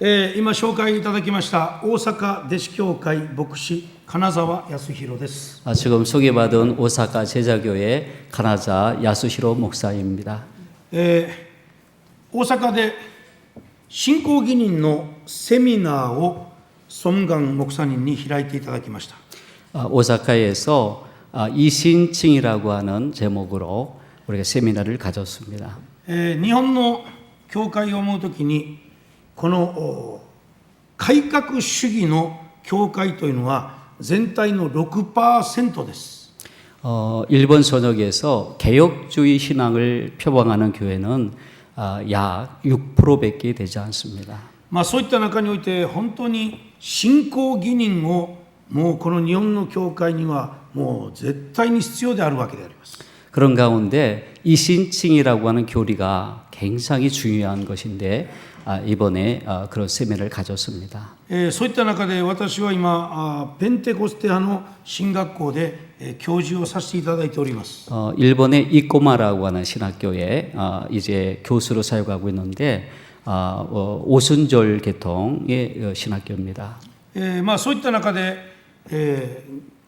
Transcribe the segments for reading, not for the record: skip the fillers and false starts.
今紹介いただきました大阪弟子協会牧師金沢康弘です。 지금 소개받은 오사카 제자교회 가나자 야수히로 목사입니다. 大阪で信仰義人のセミナーをソンガン목사님に開いていただきました。 오사카에서 이신칭이라고 하는 제목으로 우리가 세미나를 가졌습니다. 日本の教会を思うときにこの改革主義の教会というのは全体の 6% です。 일본 전역에서 개혁주의 신앙을 표방하는 교회는 약 6%밖에 되지 않습니다. そういった中において本当に信仰義人をもうこの日本の教会にはもう絶対に必要であるわけであります。 그런 가운데 이신칭이라고 하는 교리가 굉장히 중요한 것인데 이번에 그런 세미나를 가졌습니다. そういった中で私は今ペンテコステ派の神学校で教授をさせていただいております。 일본의 이꼬마라고 하는 신학교에 이제 교수로 사역하고 있는데 오순절 계통의 신학교입니다. そういった中で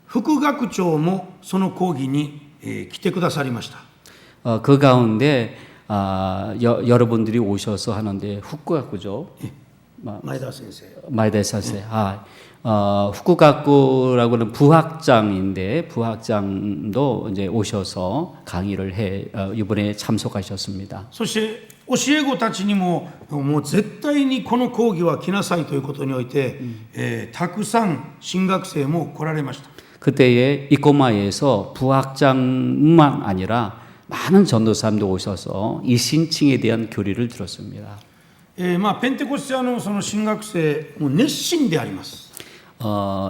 副学長もその講義に来てくださりました。 그 가운데 여러분들이 오셔서 하는데 후쿠가쿠죠. 마에다 선생. 마에다 선생. 후쿠가쿠라고는 부학장인데 부학장도 이제 오셔서 강의를 해 이번에 참석하셨습니다. そして教え子たちにももう絶対にこの講義は来なさいということにおいて、たくさん新学生も来られました。 그때에 이꼬마에서 부학장만 아니라 많은 전도사님도 오셔서 이 신칭에 대한 교리를 들었습니다. ペンテコステのその新学生も熱心であります。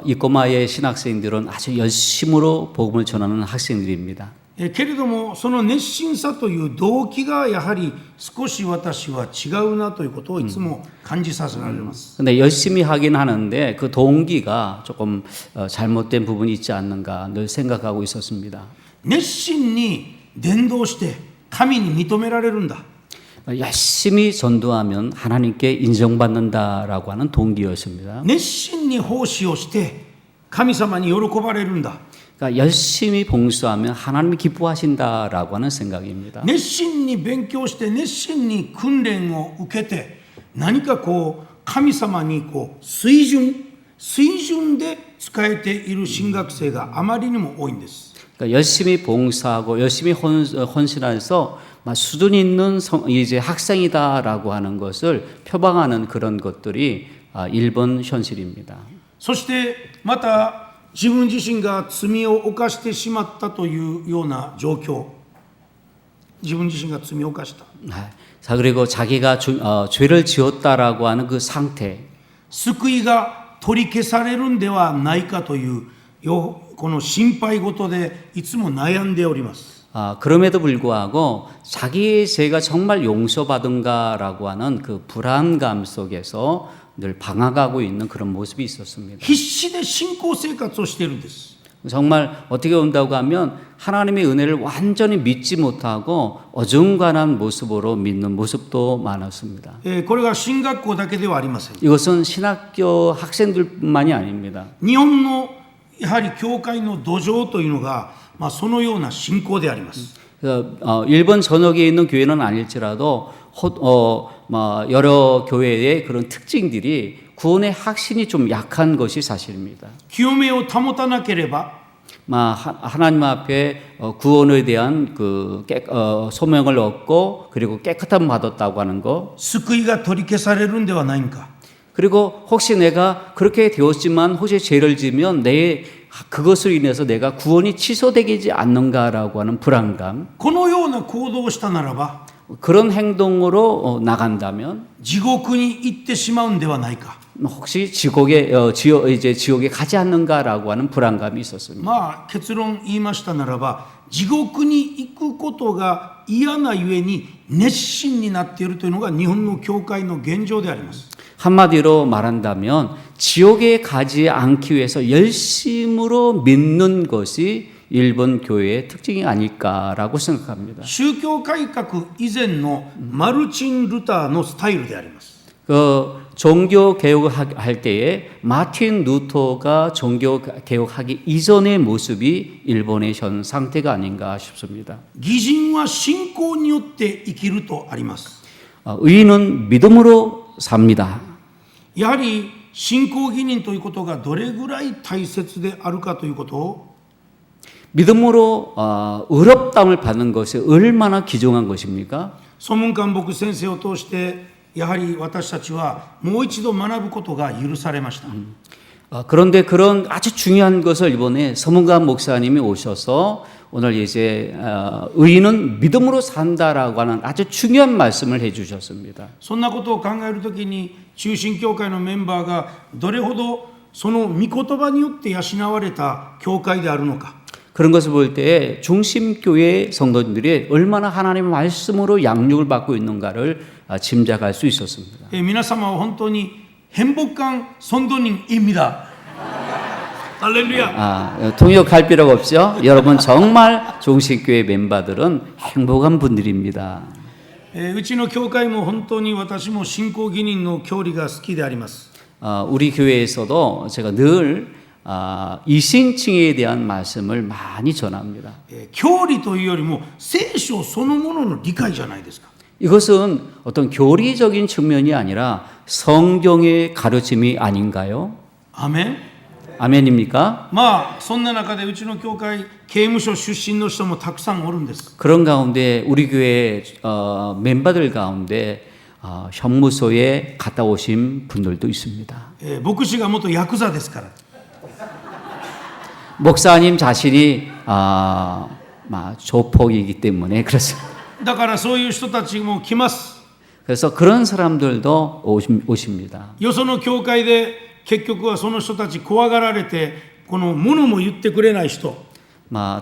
이꼬마의 신학생들은 아주 열심으로 복음을 전하는 학생들입니다. けれどもその熱心さという動機がやはり少し私は違うなということをいつも感じさせられます。 근데 열심히 하긴 하는데 그 동기가 조금 잘못된 부분이 있지 않는가 늘 생각하고 있었습니다. 熱心に伝道して神に認められるんだ。 열심히 전도하면 하나님께 인정받는다라고 하는 동기였습니다. 熱心に奉仕をして神様に喜ばれるんだ。 그러니까 열심히 봉사하면 하나님이 기뻐하신다라고 하는 생각입니다. 熱心に勉強して熱心に訓練を受けて何か神様に水準で使えている新学生があまりにも多いんです。 그러니까 열심히 봉사하고 열심히 헌신해서 수준 있는 이제 학생이다라고 하는 것을 표방하는 그런 것들이 일본 현실입니다. そしてまた自分自身が罪を犯してしまったというような状況、自分自身が罪を犯した。 자, 그리고 자기가 죄를 지었다라고 하는 그 상태. 救いが取り消されるんではないかというこの心配事でいつも悩んでおります。 그럼에도 불구하고 자기의 죄가 정말 용서받은가라고 하는 그 불안감 속에서 늘 방황하고 있는 그런 모습이 있었습니다. 必死で信仰生活をしているんです。 정말 어떻게 온다고 하면 하나님의 은혜를 완전히 믿지 못하고 어중간한 모습으로 믿는 모습도 많았습니다. これが進学校だけではありません。 이것은 신학교 학생들만이 아닙니다. 日本のやはり教会の土壌というのが、そのような信仰であります。 일본 전역에 있는 교회는 아닐지라도 여러 교회의 그런 특징들이 구원의 확신이 좀 약한 것이 사실입니다. 清めを保たなければ 하나님 앞에 구원에 대한 그 소명을 얻고 그리고 깨끗함 받았다고 하는 거. 救いが取り消されるんではないんか。 그리고 혹시 내가 그렇게 되었지만 혹시 죄를 지면 그것으로 인해서 내가 구원이 취소되지 않는가라고 하는 불안감. このような行動をしたならば 그런 행동으로 나간다면 地獄に行ってしまうんではないか。 혹시 지옥에 가지 않는가라고 하는 불안감이 있었습니다. 結論言いましたならば地獄に行くことが嫌なゆえに熱心になっているというのが日本の教会の現状であります。 한마디로 말한다면 지옥에 가지 않기 위해서 열심으로 믿는 것이 일본 교회의 특징이 아닐까라고 생각합니다. 宗教改革以前のマルチン・ルターのスタイルであります。 종교 개혁할 때에 마틴 루터가 종교 개혁하기 이전의 모습이 일본의 현 상태가 아닌가 싶습니다. 義人は信仰によって生きるとあります。 의인은 믿음으로 삽니다. やはり信仰義人ということがどれぐらい大切であるかということを 믿음으로 의롭다함을 받는 것이 얼마나 귀중한 것입니까? ソムンカン牧先生を通してやはり私たちはもう一度学ぶことが許されました。 그런데 그런 아주 중요한 것을 이번에 서문관 목사님이 오셔서 오늘 이제 의인은 믿음으로 산다라고 하는 아주 중요한 말씀을 해주셨습니다. そんなことを考えるときに中心教会のメンバーがどれほどその御言葉によって養われた教会であるのか 그런 것을 볼 때 중심교회 성도들이 얼마나 하나님의 말씀으로 양육을 받고 있는가를 짐작할 수 있었습니다. 皆様は本当に変牧官선도님입니다 할렐루야. 통역할 필요가 없죠. 여러분 정말 중심교회 멤버들은 행복한 분들입니다. うちの教会も本当に私も信仰義人の教理が好きであります。 우리 교회에서도 제가 늘 이신칭에 대한 말씀을 많이 전합니다. 教理というよりも聖書そのものの理解じゃないですか。 이것은 어떤 교리적인 측면이 아니라 성경의 가르침이 아닌가요? アメン。 아멘입니까? まあそんな中でうちの教会刑務所出身の人もたくさんおるんです。 그런 가운데 우리 교회 멤버들 가운데 형무소에 갔다 오신 분들도 있습니다. 牧師が元ヤクザですから。 목사님 자신이 조폭이기 때문에 그렇습니다. だからそういう人たちも来ます。 그래서 그런 사람들도 오십니다. よその教会で結局はその人たち怖がられてこの物も言ってくれない人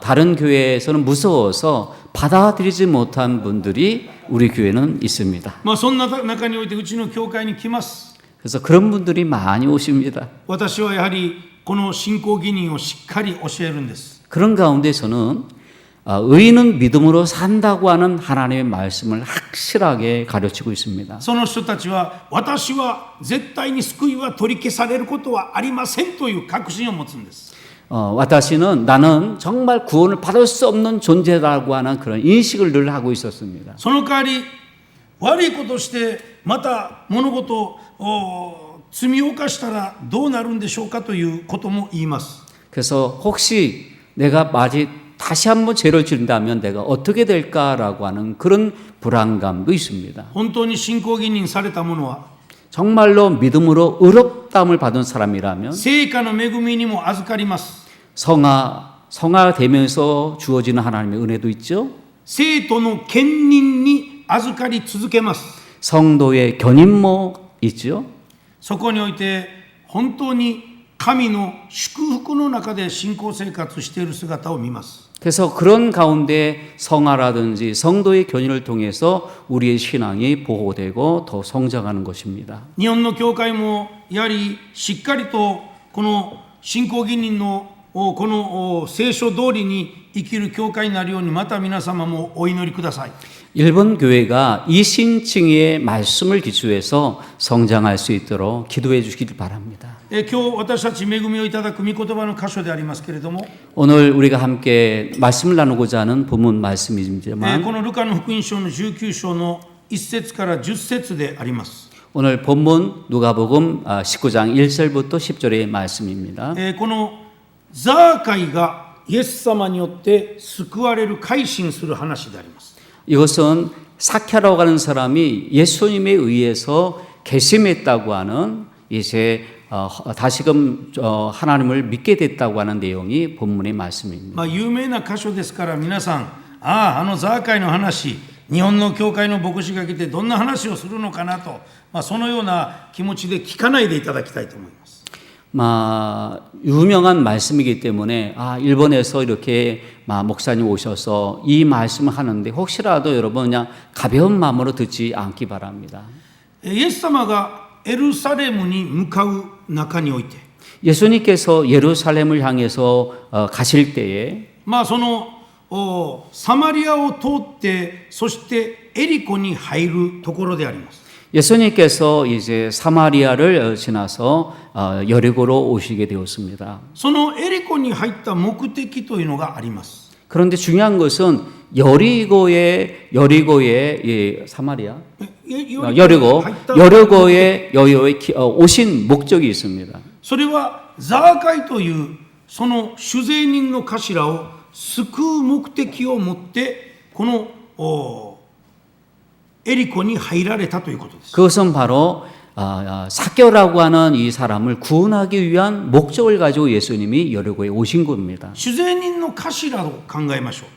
다른 교회에서는 무서워서 받아들이지 못한 분들이 우리 교회는 있습니다. まあそんな中においてうちの教会に来ます。 그래서 그런 분들이 많이 오십니다. 私はやはりこの信仰義人をしっかり教えるんです。 그런 가운데서는 의인은 믿음으로 산다고 하는 하나님의 말씀을 확실하게 가르치고 있습니다. その人たちは私は絶対に救いは取り消されることはありませんという確信を持つんです。 와타시는 나는 정말 구원을 받을 수 없는 존재라고 하는 그런 인식을 늘 하고 있었습니다. その代わり悪いことしてまた物事を罪を犯したらどうなるんでしょうかということも言います。 그래서 혹시 내가 다시 한번 죄를 지른다면 내가 어떻게 될까라고 하는 그런 불안감도 있습니다. 本当に信仰義人された者は 정말로 믿음으로 의롭다함을 받은 사람이라면 聖火の恵みにも預かります。 성화되면서 주어지는 하나님의 은혜도 있죠. 生徒の兼任に預かり続けます。 성도의 견인모 있죠. そこにおいて本当に神の祝福の中で信仰生活している姿を見ます。 그래서 그런 가운데 성화라든지 성도의 견인을 통해서 우리의 신앙이 보호되고 더 성장하는 것입니다. 日本の教会もやはりしっかりとこの信仰義人のこの聖書通りに生きる教会になるようにまた皆様もお祈りください。 일본 교회가 이신칭의 말씀을 기초해서 성장할 수 있도록 기도해 주시길 바랍니다. 今日私たち恵みをいただく御言葉の箇所でありますけれども、 오늘 우리가 함께 말씀을 나누고자 하는 본문 말씀이지만 このルカの福音書の19章の1節から10節であります。 오늘 본문 누가복음 19장 1절부터 10절의 말씀입니다. このザーカイがイエス様によって救われる改心する話であります。 이것은 사케라고 하는 사람이 예수님에 의해서 개심했다고 하는 이제 다시금 하나님을 믿게 됐다고 하는 내용이 본문의 말씀입니다. 有名な箇所ですから皆さん、あのザーカイの話、日本の教会の牧師が来てどんな話をするのかなと、そのような気持ちで聞かないでいただきたいと思います。 유명한 말씀이기 때문에 일본에서 이렇게 목사님 오셔서 이 말씀을 하는데 혹시라도 여러분 그냥 가벼운 마음으로 듣지 않기 바랍니다. イエス様がエルサレムに向かう中において 예수님께서 예루살렘을 향해서 가실 때에 そのサマリアを通ってそしてエリコに入るところであります。 예수님께서 이제 사마리아를 지나서 여리고로 오시게 되었습니다. そのエリコに入った目的というのがあります。 그런데 중요한 것은 여리고의 사마리아 여리고의 오신 목적이 있습니다. それはザーカイというその酒税人の頭を救う目的を持ってこのエリコに入られたということです。 그것은 바로 삭개오라고 하는 이 사람을 구원하기 위한 목적을 가지고 예수님이 여리고에 오신 겁니다. 酒税人の頭を考えましょう。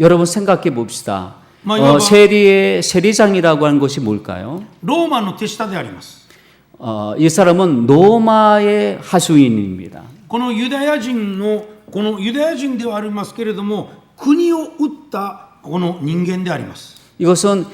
여러분 생각해 봅시다. 여러분. 세리장이라고 하는 것이 뭘까요? ローマの手下であります。 이 사람은 로마의 하수인입니다. このユダヤ人ではありますけれども国を打ったこの人間であります。 이것은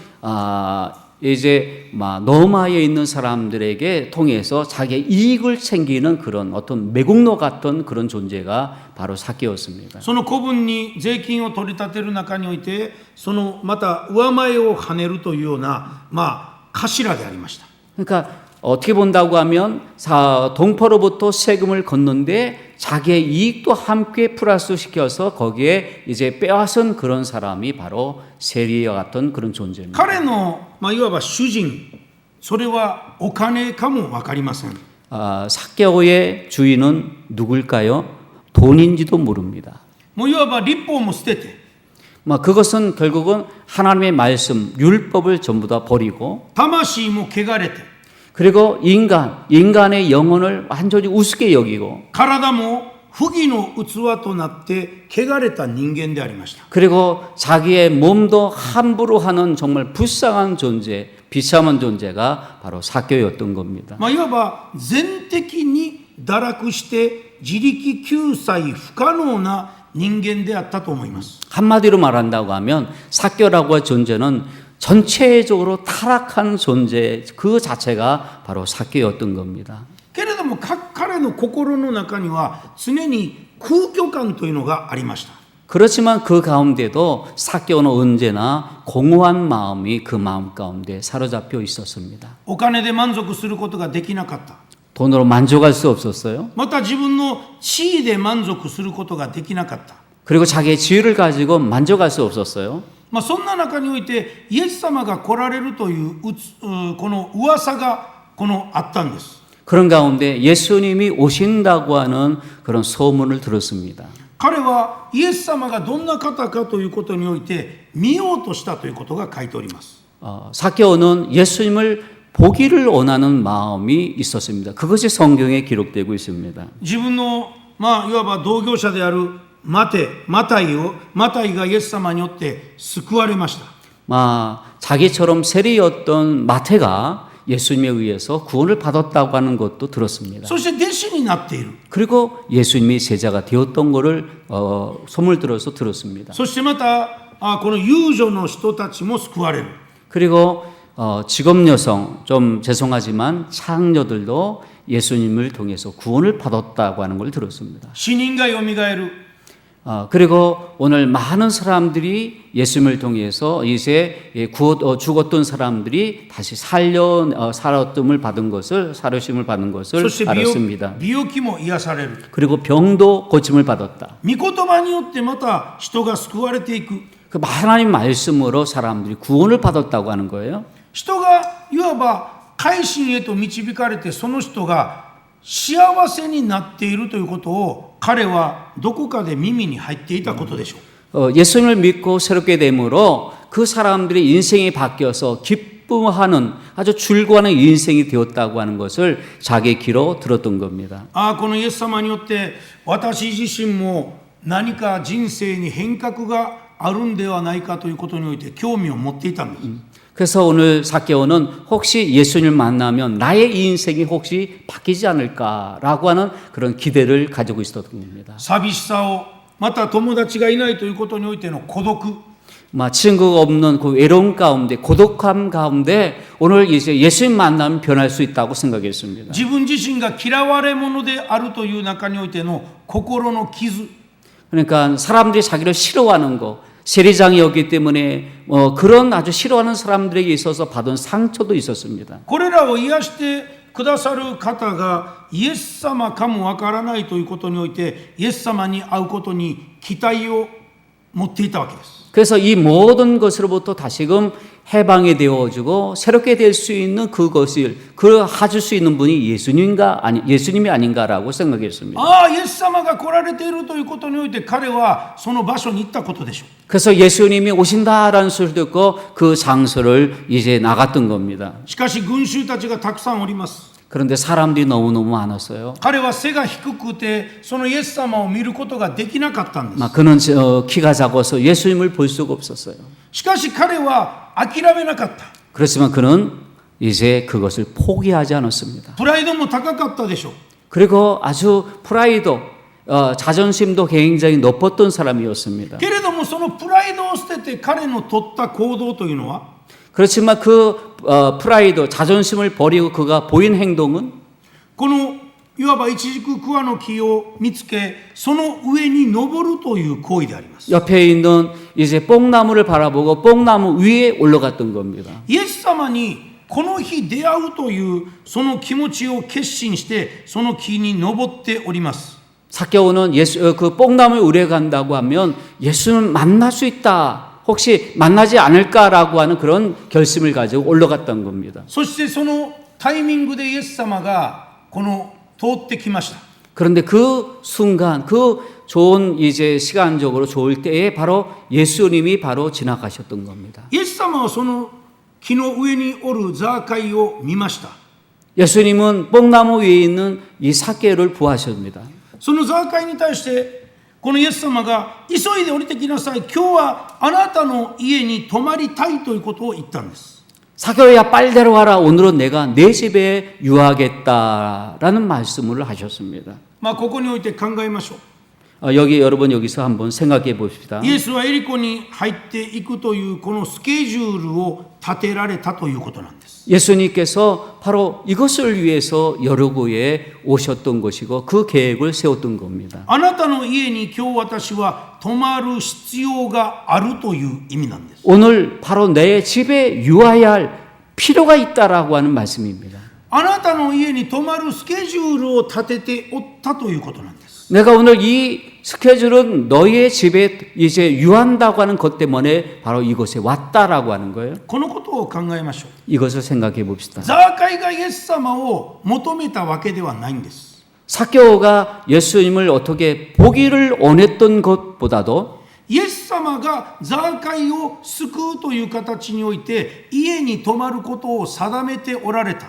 이제 로마에 있는 사람들에게 통해서 자기의 이익을 챙기는 그런 어떤 매국노 같은 그런 존재가 바로 삭개오였습니다. その子分に税金を取り立てる中においてそのまた上前を跳ねるというような頭でありました。 그러니까 어떻게 본다고 하면 동포로부터 세금을 걷는데 자기의 이익도 함께 플러스 시켜서 거기에 이제 빼앗은 그런 사람이 바로 세리와 같은 그런 존재입니다. 彼のいわば主人それはお金かも分かりません。 삭개오의 주인은 누굴까요? 돈인지도 모릅니다. もういわば立法も捨てて 그것은 결국은 하나님의 말씀, 율법을 전부 다 버리고 魂も汚れて 그리고 인간의 영혼을 완전히 우습게 여기고 体も不義の器となって汚れた人間でありました。 그리고 자기의 몸도 함부로 하는 정말 불쌍한 존재, 비참한 존재가 바로 삭개오였던 겁니다. いわば全的に堕落して自力救済不可能な人間であったと思います。 한마디로 말한다고 하면 삭개오라고 할 존재는 전체적으로 타락한 존재 그 자체가 바로 삭개오였던 겁니다. けれども彼の心の中には常に空虚感というのがありました。 그렇지만 그 가운데도 삭개오는 언제나 공허한 마음이 그 마음 가운데 사로잡혀 있었습니다. お金で満足することができなかった。 돈으로 만족할 수 없었어요. また自分の地位で満足することができなかった。 그리고 자기의 지위를 가지고 만족할 수 없었어요. そんな中においてイエス様が来られるというこの噂があったんです。 그런 가운데 예수님이 오신다고 하는 그런 소문을 들었습니다. 彼はイエス様がどんな方かということにおいて見ようとしたということが書いております。 삭개오는 예수님을 보기를 원하는 마음이 있었습니다. 그것이 성경에 기록되고 있습니다. 自分のいわば同業者であるマタイがイエス様によって救われました。 자기처럼 세리였던 마태가 예수님에 의해서 구원을 받았다고 하는 것도 들었습니다. そして弟子になっている。 그리고 예수님이 제자가 되었던 것을 소문을 들어서 들었습니다. そしてまたこの遊女の人たちも救われる。 그리고 직업 여성 좀 죄송하지만 창녀들도 예수님을 통해서 구원을 받았다고 하는 걸 들었습니다. 死人がよみがえる。 그리고 오늘 많은 사람들이 예수님을 통해서 이제 죽었던 사람들이 다시 살아심을 받은 것을 알았습니다. 病気も癒される。 그리고 병도 고침을 받았다. 御言葉によってまた人が救われていく。 그 하나님 말씀으로 사람들이 구원을 받았다고 하는 거예요. 人がいわば改心へと導かれてその人が幸せになっているということを彼はどこかで耳に入っていたことでしょう。 예수님을 믿고 새롭게 됨으로 그 사람들의 인생이 바뀌어서 기쁨하는 아주 즐거워하는 인생이 되었다고 하는 것을 자기의 귀로 들었던 겁니다. このイエス様によって私自身も何か人生に変革があるんではないかということにおいて興味を持っていたんです。 그래서 오늘 삭개오는 혹시 예수님을 만나면 나의 인생이 혹시 바뀌지 않을까라고 하는 그런 기대를 가지고 있었던 겁니다. 寂しさをまた友達がいないということにおいての孤独 친구가 없는 그 외로움 가운데 고독함 가운데 오늘 이제 예수님 만나면 변할 수 있다고 생각했습니다. 自分自身が嫌われ者であるという中においての心の傷 그러니까 사람들이 자기를 싫어하는 거 세리장이었기 때문에 그런 아주 싫어하는 사람들에게 있어서 받은 상처도 있었습니다. これらを癒してくださる方がイエス様かもわからないということにおいて、イエス様に会うことに期待を持っていたわけです。 그래서 이 모든 것으로부터 다시금 해방이 되어지고 새롭게 될 수 있는 그것을 해줄 수 있는 분이 예수님이 아닌가라고 생각했습니다. ああ、イエス様が来られているということにおいて、彼はその場所に行ったことでしょう。 그래서 예수님이 오신다라는 소리를 듣고 그 장소를 이제 나갔던 겁니다. しかし群衆たちがたくさんおります。 그런데 사람들이 너무너무 많았어요. 彼は背が低くて、そのイエス様を見ることができなかったんです。 그는 키가 작아서 예수님을 볼 수가 없었어요. しかし彼は諦めなかった。 그렇지만 그는 이제 그것을 포기하지 않았습니다. プライドも高かったでしょう。 그리고 아주 프라이드, 자존심도 굉장히 높았던 사람이었습니다. けれどもそのプライドを捨てて彼の取った行動というのは、 그렇지만 그 프라이드, 자존심을 버리고 그가 보인 행동은 このいわばイチジク桑の木を見つけ、その上に登るという行為であります。 옆에 있는 이제 뽕나무를 바라보고 뽕나무 위에 올라갔던 겁니다. イエス様にこの日出会うというその気持ちを決心して、その木に登っております。 삭개오는 그 뽕나무 위에 간다고 하면 예수는 만날 수 있다. 혹시 만나지 않을까라고 하는 그런 결심을 가지고 올라갔던 겁니다. そしてそのタイミングでイエス様がこの通ってきました。 그런데 그 순간, 그 좋은 이제 시간적으로 좋을 때에 바로 예수님이 바로 지나가셨던 겁니다. イエス様はその木の上におるザーカイを見ました。 예수님은 뽕나무 위에 있는 이 삭개오를 보았습니다. そのザーカイに対してこのイエス様が急いで降りてきなさい、今日はあなたの家に泊まりたいということを言ったんです。 삭개오야 빨리 데려와라. 오늘은 내가 내 집에 유하겠다라는 말씀을 하셨습니다. ここにおいて考えましょう。 여러분 여기서 한번 생각해 봅시다. イエスはエリコに入っていくというこのスケジュールを立てられたということなんです。 예수님께서 바로 이것을 위해서 여리고에 오셨던 것이고 그 계획을 세웠던 겁니다. あなたの家に今日私は泊まる必要があるという意味なんです。 오늘 바로 내 집에 유하여야 할 필요가 있다라고 하는 말씀입니다. あなたの家に泊まるスケジュールを立てておったということなんです。 내가 오늘 이 스케줄은 너희의 집에 이제 유한다고 하는 것 때문에 바로 이곳에 왔다라고 하는 거예요. このことを考えましょう。 이것을 생각해 봅시다. ザーカイがイエス様を求めたわけではないんです。 삭개오가 예수님을 어떻게 보기를 원했던 것보다도 イエス様がザーカイを救うという形において家に泊まることを定めておられた。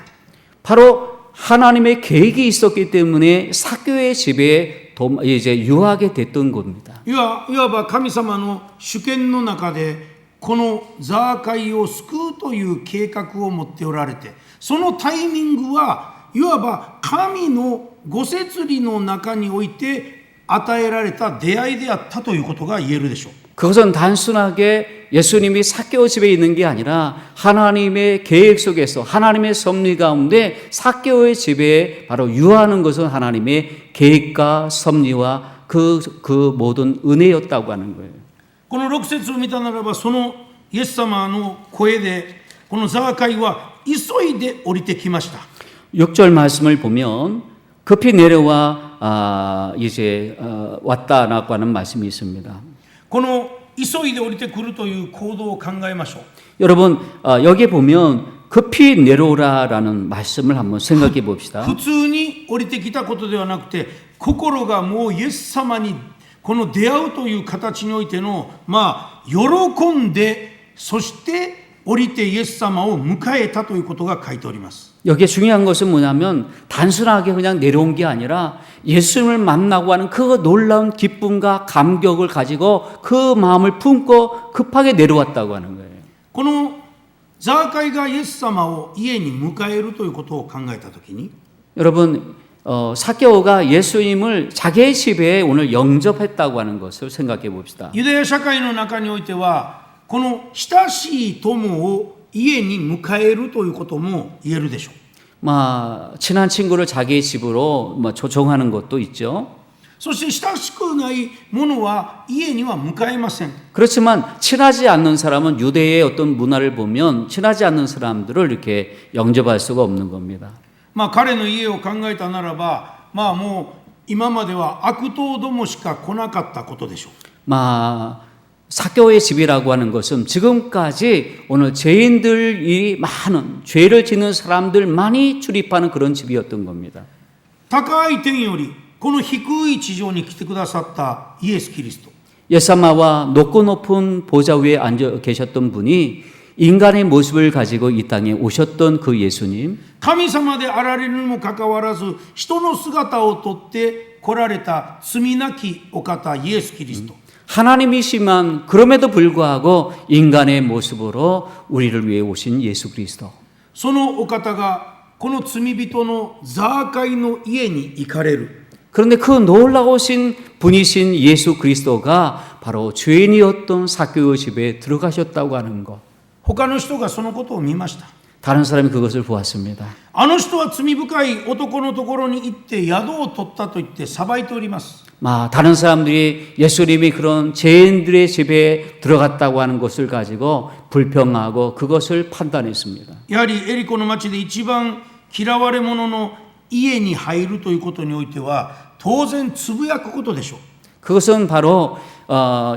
바로 하나님의 계획이 있었기 때문에 삭개오의 집에 이제 유하게 됐던 겁니다. いわば神様の主権の中でこのザーカイを救うという計画を持っておられて、そのタイミングはいわば神のご摂理の中において与えられた出会いであったということが言えるでしょう。 그것은 단순하게 예수님이 삭개오 집에 있는 게 아니라 하나님의 계획 속에서 하나님의 섭리 가운데 삭개오의 집에 바로 유하는 것은 하나님의 계획과 섭리와 그 모든 은혜였다고 하는 거예요. この6節を見たならば、そのイエス様の声でこのザーカイは急いで降りてきました。 6절 말씀을 보면 급히 내려와 이제 왔다라고 하는 말씀이 있습니다. この急いで降りてくるという行動を考えましょう。 여러분 여기에 보면 급히 내려오라라는 말씀을 한번 생각해 봅시다. 普通に降りてきたことではなくて、心がもうイエス様にこの出会うという形においての喜んで、そして降りてイエス様を迎えたということが書いております。 여기에 중요한 것은 뭐냐면 단순하게 그냥 내려온 게 아니라 예수님을 만나고 하는 그 놀라운 기쁨과 감격을 가지고 그 마음을 품고 급하게 내려왔다고 하는 거예요. このザーカイがイエス様を家に迎えるということを考えたときに、 여러분 삭개오가 예수님을 자기의 집에 오늘 영접했다고 하는 것을 생각해 봅시다. ユダヤ社会の中においてはこの親しい友を家に迎えるということも言えるでしょう。 친한 친구를 자기의 집으로 초청하는 것도 있죠. そして親しくない者は家には迎えません。 그렇지만 친하지 않는 사람은 유대의 어떤 문화를 보면 친하지 않는 사람들을 이렇게 영접할 수가 없는 겁니다. まあ彼の家を考えたならば、まあもう今までは悪党どもしか来なかったことでしょう。 사교의 집이라고 하는 것은 지금까지 오늘 죄인들이 많은 죄를 짓는 사람들만이 출입하는 그런 집이었던 겁니다. 高い天よりこの低い地上に来てくださったイエス・キリスト。 예사마와 높고 높은 보좌 위에 앉아 계셨던 분이 인간의 모습을 가지고 이 땅에 오셨던 그 예수님, 神様であられるにもかかわらず人の姿をとって来られた罪なきお方イエス・キリスト。 하나님이시만 그럼에도 불구하고 인간의 모습으로 우리를 위해 오신 예수 그리스도. そのお方がこの罪人のザーカイの家に行かれる。 그런데 그 놀라우신 분이신 예수 그리스도가 바로 죄인이었던 사개오의 집에 들어가셨다고 하는 것. 他の人がそのことを見ました。 다른 사람이 그것을 보았습니다. あの人は罪深い男のところに行って宿を取ったと言って裁いております。 다른 사람들이 예수님이 그런 죄인들의 집에 들어갔다고 하는 것을 가지고 불평하고 그것을 판단했습니다. やはりエリコの町で一番嫌われ者の家に入るということにおいては当然つぶやくことでしょう。 그것은 바로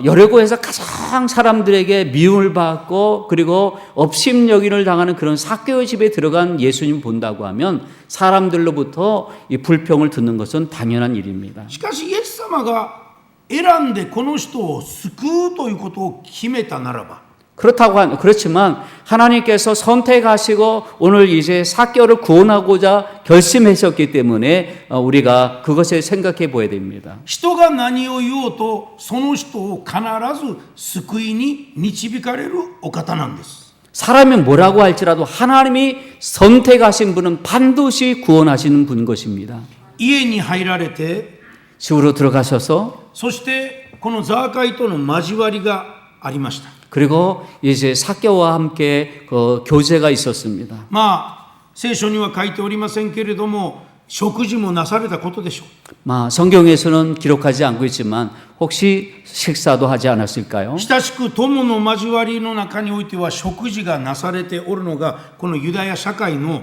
여리고에서 가장 사람들에게 미움을 받고 그리고 업심여긴을 당하는 그런 사개오의 집에 들어간 예수님 본다고 하면 사람들로부터 이 불평을 듣는 것은 당연한 일입니다. しかしイエス様が選んでこの人を救うということを決めたならば 그렇지만 하나님께서 선택하시고 오늘 이제 사개오를 구원하고자 결심하셨기 때문에 우리가 그것을 생각해 보아야 됩니다. 人が何を言おうとその人を必ず救いに導かれるお方なんです。 사람이 뭐라고 할지라도 하나님이 선택하신 분은 반드시 구원하시는 분인 것입니다. 家に入られて 집으로 들어가셔서 そしてこのザーカイとの交わりがありました。 그리고 이제 사개오와 함께 그 교제가 있었습니다. まあ聖書には書いておりませんけれども食事もなされたことでしょう。 성경에서는 기록하지 않고 있지만 혹시 식사도 하지 않았을까요? 親しく友の交わりの中においては食事がなされておるのがこのユダヤ社会の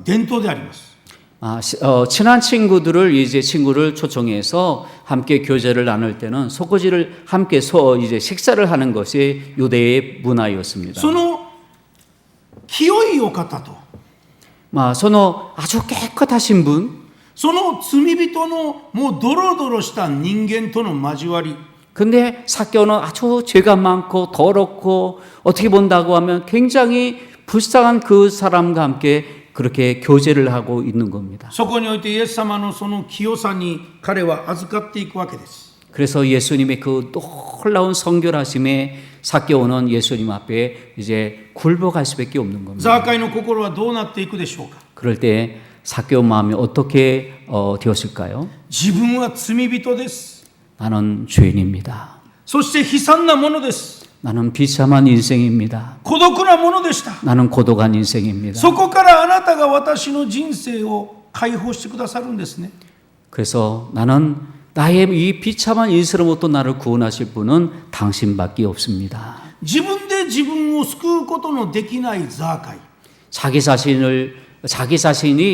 伝統であります。 친한 친구를 초청해서 함께 교제를 나눌 때는 속거지를 함께 이제 식사를 하는 것이 유대의 문화였습니다. その清いお方と 아주 깨끗하신 분, その罪人のもうドロドロした人間との交わり 근데 사개오는 아주 죄가 많고 더럽고 어떻게 본다고 하면 굉장히 불쌍한 그 사람과 함께 그렇게 교제를 하고 있는 겁니다. そこにおいてイエス様のその清さに彼は預かっていくわけです。 그래서 예수님의 그 놀라운 성결하심에 사개오는 예수님 앞에 이제 굴복할 수밖에 없는 겁니다. ザーカイの心はどうなっていくでしょうか。 그럴 때 사개오 마음이 어떻게 되었을까요? 自分は罪人です。 나는 죄인입니다. そして悲惨なものです。 나는 비참한 인생입니다. 孤独なものでした。 나는 고독한 인생입니다. そこからあなたが私の人生を解放してくださるんですね。 그래서 나는 나의 이 비참한 인생으로부터 나를 구원하실 분은 당신밖에 없습니다. 自分で自分を救うことのできないザーカイ。 자기 자신이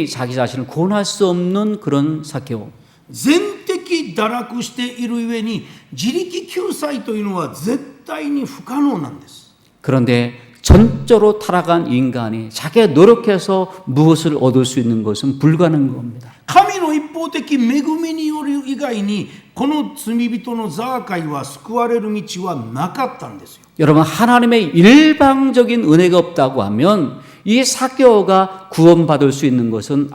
자기 자신을 구원할 수 없는 그런 사개오. 全的堕落しているゆえに自力救済というのは絶対に不可能なんです。 그런데 전적으로 타락한 인간이 자기가 노력해서 무엇을 얻을 수 있는 것은 불가능한 겁니다. 神の一方的恵みによる以外にこの罪人のザーカイは救われる道はなかったんですよ。 여러분 하나님의 일방적인 은혜가 없다고 하면 이 사개오가 구원받을 수 있는 것은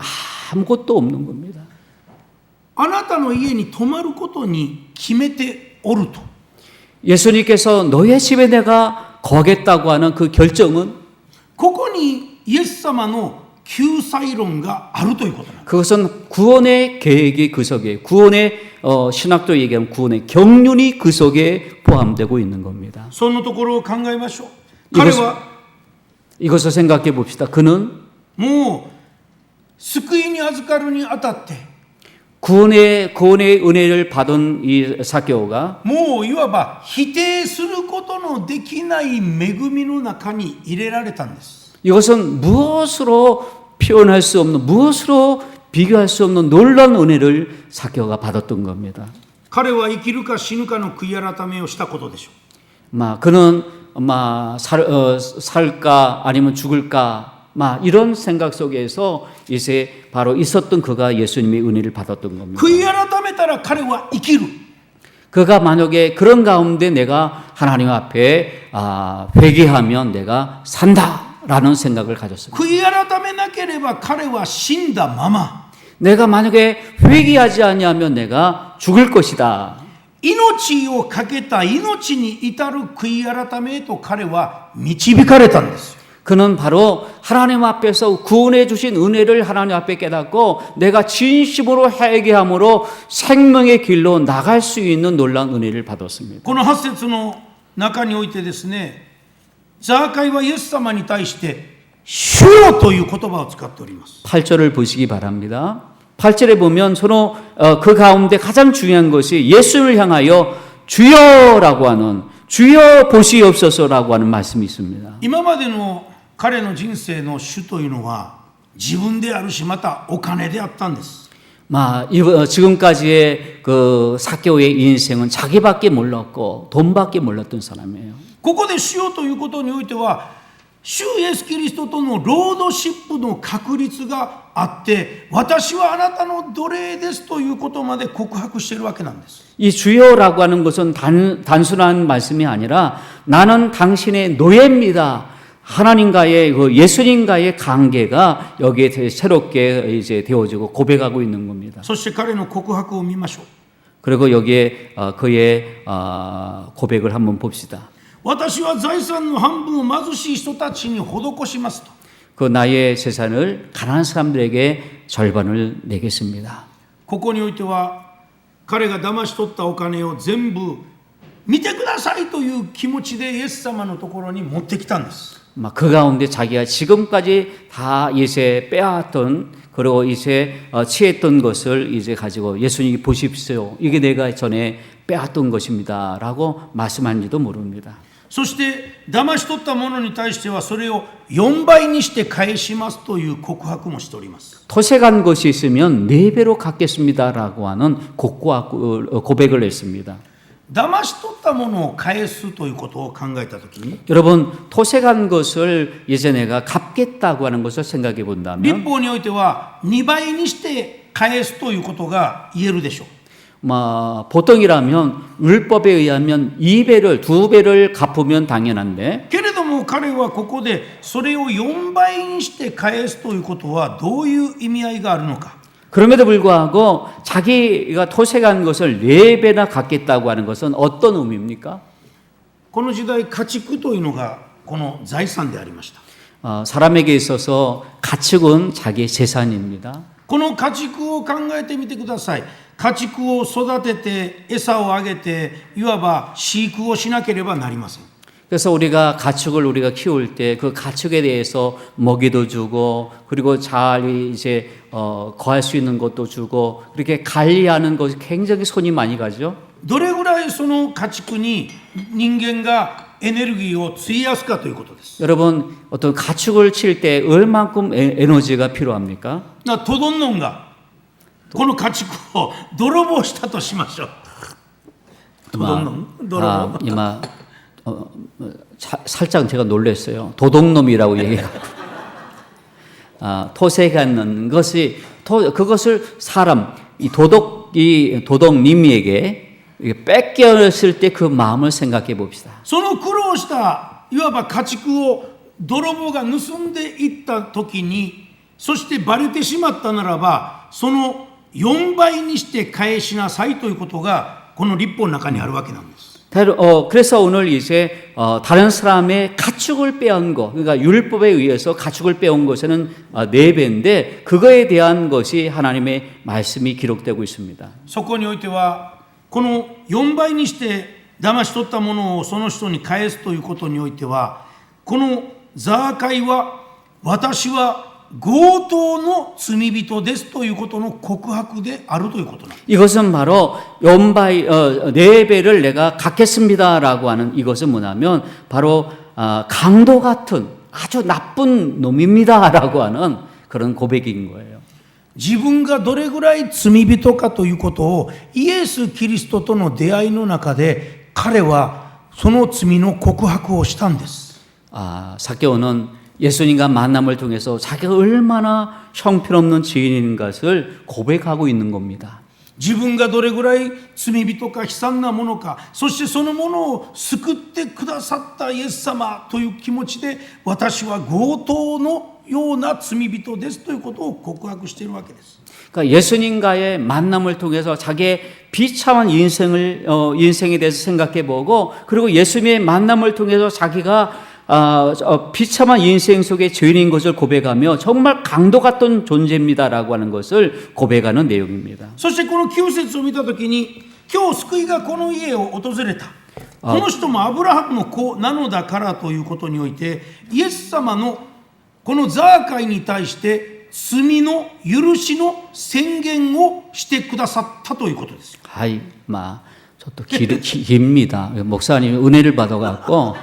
아무것도 없는 겁니다. あなたの家に泊まることに決めておると。 예수님께서 너의 집에 내가 거겠다고 하는 그 결정은 ここにイエス様の救済論があるということなんです。 그것은 구원의 계획이 그 속에 구원의 신학도 얘기하면 구원의 경륜이 그 속에 포함되고 있는 겁니다. そのところを考えましょう。彼は 이것을 생각해 봅시다. 그는 もう救いに預かるにあたって 구원의 은혜를 받은 이 사개오가 もういわば否定することのできない恵みの中に入れられたんです。 이것은 무엇으로 표현할 수 없는, 무엇으로 비교할 수 없는 놀라운 은혜를 사개오가 받았던 겁니다. 彼は生きるか死ぬかの悔い改めをしたことでしょう。 그는 살까 아니면 죽을까 이런 생각 속에서 이제 바로 있었던 그가 예수님의 은혜를 받았던 겁니다. 悔い改めたら彼は生きる。 그가 만약에 그런 가운데 내가 하나님 앞에 회개하면 내가 산다라는 생각을 가졌습니다. 悔い改めなければ彼は死んだまま。 내가 만약에 회개하지 아니하면 내가 죽을 것이다. 命をかけた命に至る悔い改めへと彼は導かれたんです。 그는 바로 하나님 앞에서 구원해 주신 은혜를 하나님 앞에 깨닫고 내가 진심으로 회개함으로 생명의 길로 나갈 수 있는 놀라운 은혜를 받았습니다. この8節の中においてですね、ザーカイはイエス様に対して主よという言葉を使っております。 8절을 보시기 바랍니다. 8절에 보면 그 가운데 가장 중요한 것이 예수를 향하여 주여라고 하는 주여 보시옵소서라고 하는 말씀이 있습니다. 今までの彼の人生の主というのは自分であるしまたお金であったんです。 지금까지의 그 사개오의 인생은 자기밖에 몰랐고 돈밖에 몰랐던 사람이에요. ここで主よということにおいては主イエスキリストとのロードシップの確立があって私はあなたの奴隷ですということまで告白しているわけなんです。 이 주여라고 하는 것은 단순한 말씀이 아니라 나는 당신의 노예입니다. 하나님과의 그 예수님과의 관계가 여기에 새롭게 이제 되어지고 고백하고 있는 겁니다. そして彼の告白を見ましょう。 그리고 여기에 그의 고백을 한번 봅시다. 私は財産の半分を貧しい人たちに施しますと。 그 나의 재산을 가난한 사람들에게 절반을 내겠습니다. ここにおいては彼が騙し取ったお金を全部見てくださいという気持ちでイエス様のところに持ってきたんです。 그 가운데 자기가 지금까지 다 이제 빼앗던 그리고 이제 취했던 것을 이제 가지고 예수님이 보십시오. 이게 내가 전에 빼앗던 것입니다라고 말씀한지도 모릅니다. そして騙し取ったものに対してはそれを4倍にして返しますという告白もしております。 토색한 것이 있으면 4배로 갚겠습니다라고 하는 고백을 했습니다. 騙し取ったものを返すということを考えたときに 여러분 토색한 것을 이제 내가 갚겠다고 하는 것을 생각해 立 본다면 法においては2倍にして返すということが言えるでしょう。 보통이라면 율법에 의하면 2배를 갚으면 당연한데 けれども彼はここでそれを4倍にして返すということはどういう意味合いがあるのか。 그럼에도 불구하고 자기가 토색한 것을 4배나 갚겠다고 하는 것은 어떤 의미입니까? この時代家畜というのがこの財産でありました。 사람에게 있어서 가축은 자기의 재산입니다. この家畜を考えてみてください。家畜を育てて餌をあげていわば飼育をしなければなりません。 그래서 우리가 가축을 우리가 키울 때 그 가축에 대해서 먹이도 주고 그리고 잘 이제 거할 수 있는 것도 주고 그렇게 관리하는 것이 굉장히 손이 많이 가죠. どれぐらいその家畜に人間がエネルギーを費やすかということです。 여러분 어떤 가축을 칠 때 얼만큼 에너지가 필요합니까? トドンノンがこの家畜を泥棒したとしましょう。トドンノン泥棒。 살짝 제가 놀랐어요. 도둑놈이라고 얘기해요. 토색하는 것이 그것을 사람 이 도둑님에게 뺏겼을 때 그 마음을 생각해 봅시다. その苦労したいわば家畜を泥棒が盗んでいった時にそしてバレてしまったならばその4倍にして返しなさいということがこの律法の中にあるわけなんです。 그래서 오늘 이제 다른 사람의 가축을 빼온 거, 그러니까 율법에 의해서 가축을 빼온 것에는 4배인데 그거에 대한 것이 하나님의 말씀이 기록되고 있습니다. そこにおいてはこの4倍にして騙し取ったものをその人に返すということにおいてはこのザーカイは私は強盗の罪人ですということの告白であるということなんです。 이것은 바로 연바이 네 배를 내가 갚겠습니다라고 하는 이것은 뭐냐면 바로 강도 같은 아주 나쁜 놈입니다라고 하는 그런 고백인 거예요. 自分がどれぐらい罪人かということをイエス・キリストとの出会いの中で彼はその罪の告白をしたんです。 사개오는 예수님과 만남을 통해서 자기가 얼마나 형편없는 죄인인 것을 고백하고 있는 겁니다. 自分がどれぐらい罪人か悲惨なものか、そしてそのものを救ってくださったイエス様という気持ちで、私は強盗のような罪人ですということを告白しているわけです。 그러니까 예수님과의 만남을 통해서 자기의 비참한 인생에 대해서 생각해보고, 그리고 예수님의 만남을 통해서 자기가 비참한 인생 속에 죄인인 것을 고백하며 정말 강도 같던 존재입니다라고 하는 것을 고백하는 내용입니다. そしてこの9節を見たときに、今日救いがこの家を訪れた。この人もアブラハムの子なのだからということにおいて、イエス様のこのザーカイに対して罪の許しの宣言をしてくださったということです。 저도 깁니다. 목사님 은혜를 받아갖고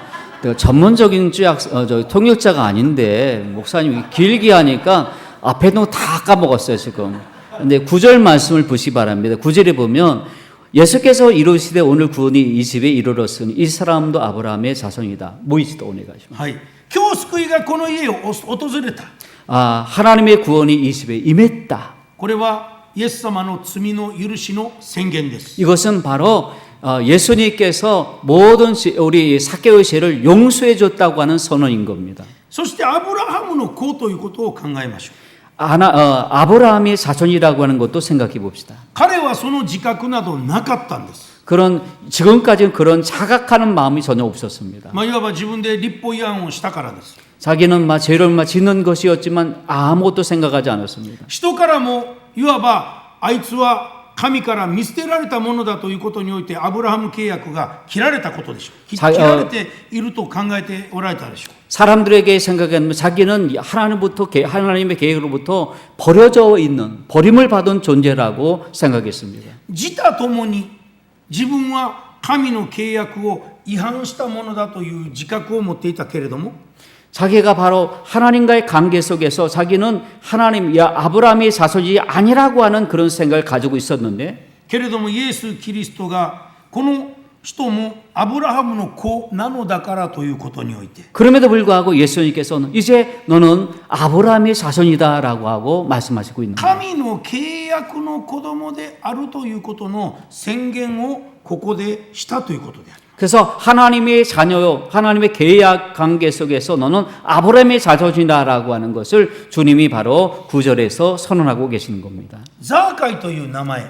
전문적인 통역자가 아닌데 목사님이 길게 하니까 앞에 있는 거 다 까먹었어요 지금. 근데 9절 말씀을 보시기 바랍니다. 9절에 보면 예수께서 이루시되 오늘 구원이 이 집에 이르렀으니 이 사람도 아브라함의 자손이다. 모이지도 오네가시마. はい。今日救いがこの家を訪れた。 하나님의 구원이 이 집에 임했다. これはイエス様の罪の許しの宣言です。 이것은 바로 예수님께서 모든 우리 삭개오의 죄를 용서해 줬다고 하는 선언인 겁니다. そしてアブラハムの子ということを考えましょう。 아브라함의 자손이라고 하는 것도 생각해 봅시다. 彼はその自覚などなかったんです。 지금까지는 그런 자각하는 마음이 전혀 없었습니다. いわば自分で立法違反をしたからです。 자기는 죄를 짓는 것이었지만 아무것도 생각하지 않았습니다. 人からもいわばあいつは神から見捨てられたものだということにおいてアブラハム契約が切られたことでしょう。切られていると考えておられたでしょう。 사람들에게 생각하면 자기는 하나님의 계획으로부터 버려져 있는 버림을 받은 존재라고 생각했습니다. 自他ともに自分は神の契約を違反したものだという自覚を持っていたけれども 자기가 바로 하나님과의 관계 속에서 자기는 아브라함의 자손이 아니라고 하는 그런 생각을 가지고 있었는데 けれどもイエス・キリストがこの人もアブラハムの子なのだからということにおいて 그럼에도 불구하고 예수님께서는 이제 너는 아브라함의 자손이다라고 하고 말씀하시고 있는 거예요. 神の契約の子供であるということの宣言をここでしたということである。 그래서 하나님의 자녀요, 하나님의 계약 관계 속에서 너는 아브라함의 자손이다라고 하는 것을 주님이 바로 9절에서 선언하고 계시는 겁니다. ザーカイという名前、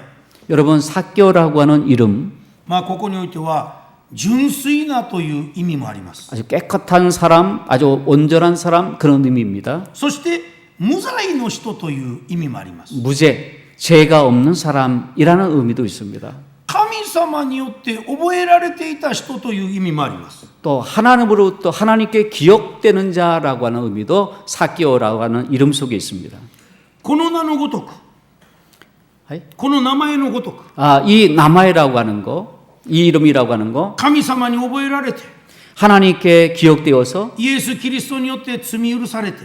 여러분 삭개오라고 하는 이름, ここにおいては純粋なという意味もあります。 아주 깨끗한 사람, 아주 온전한 사람 그런 의미입니다. そして無罪の人という意味もあります。 무죄, 죄가 없는 사람이라는 의미도 있습니다. 神様によって覚えられていた人という意味もあります。 또 하나님으로부터 하나님께 기억되는 자라고 하는 의미도 삭개오라고 하는 이름 속에 있습니다. この名のごとく、この名前のごとく、 이 나마이라고 하는 거, 이 이름이라고 하는 거 神様に覚えられて、 하나님께 기억되어서 イエス・キリストによって罪許されて、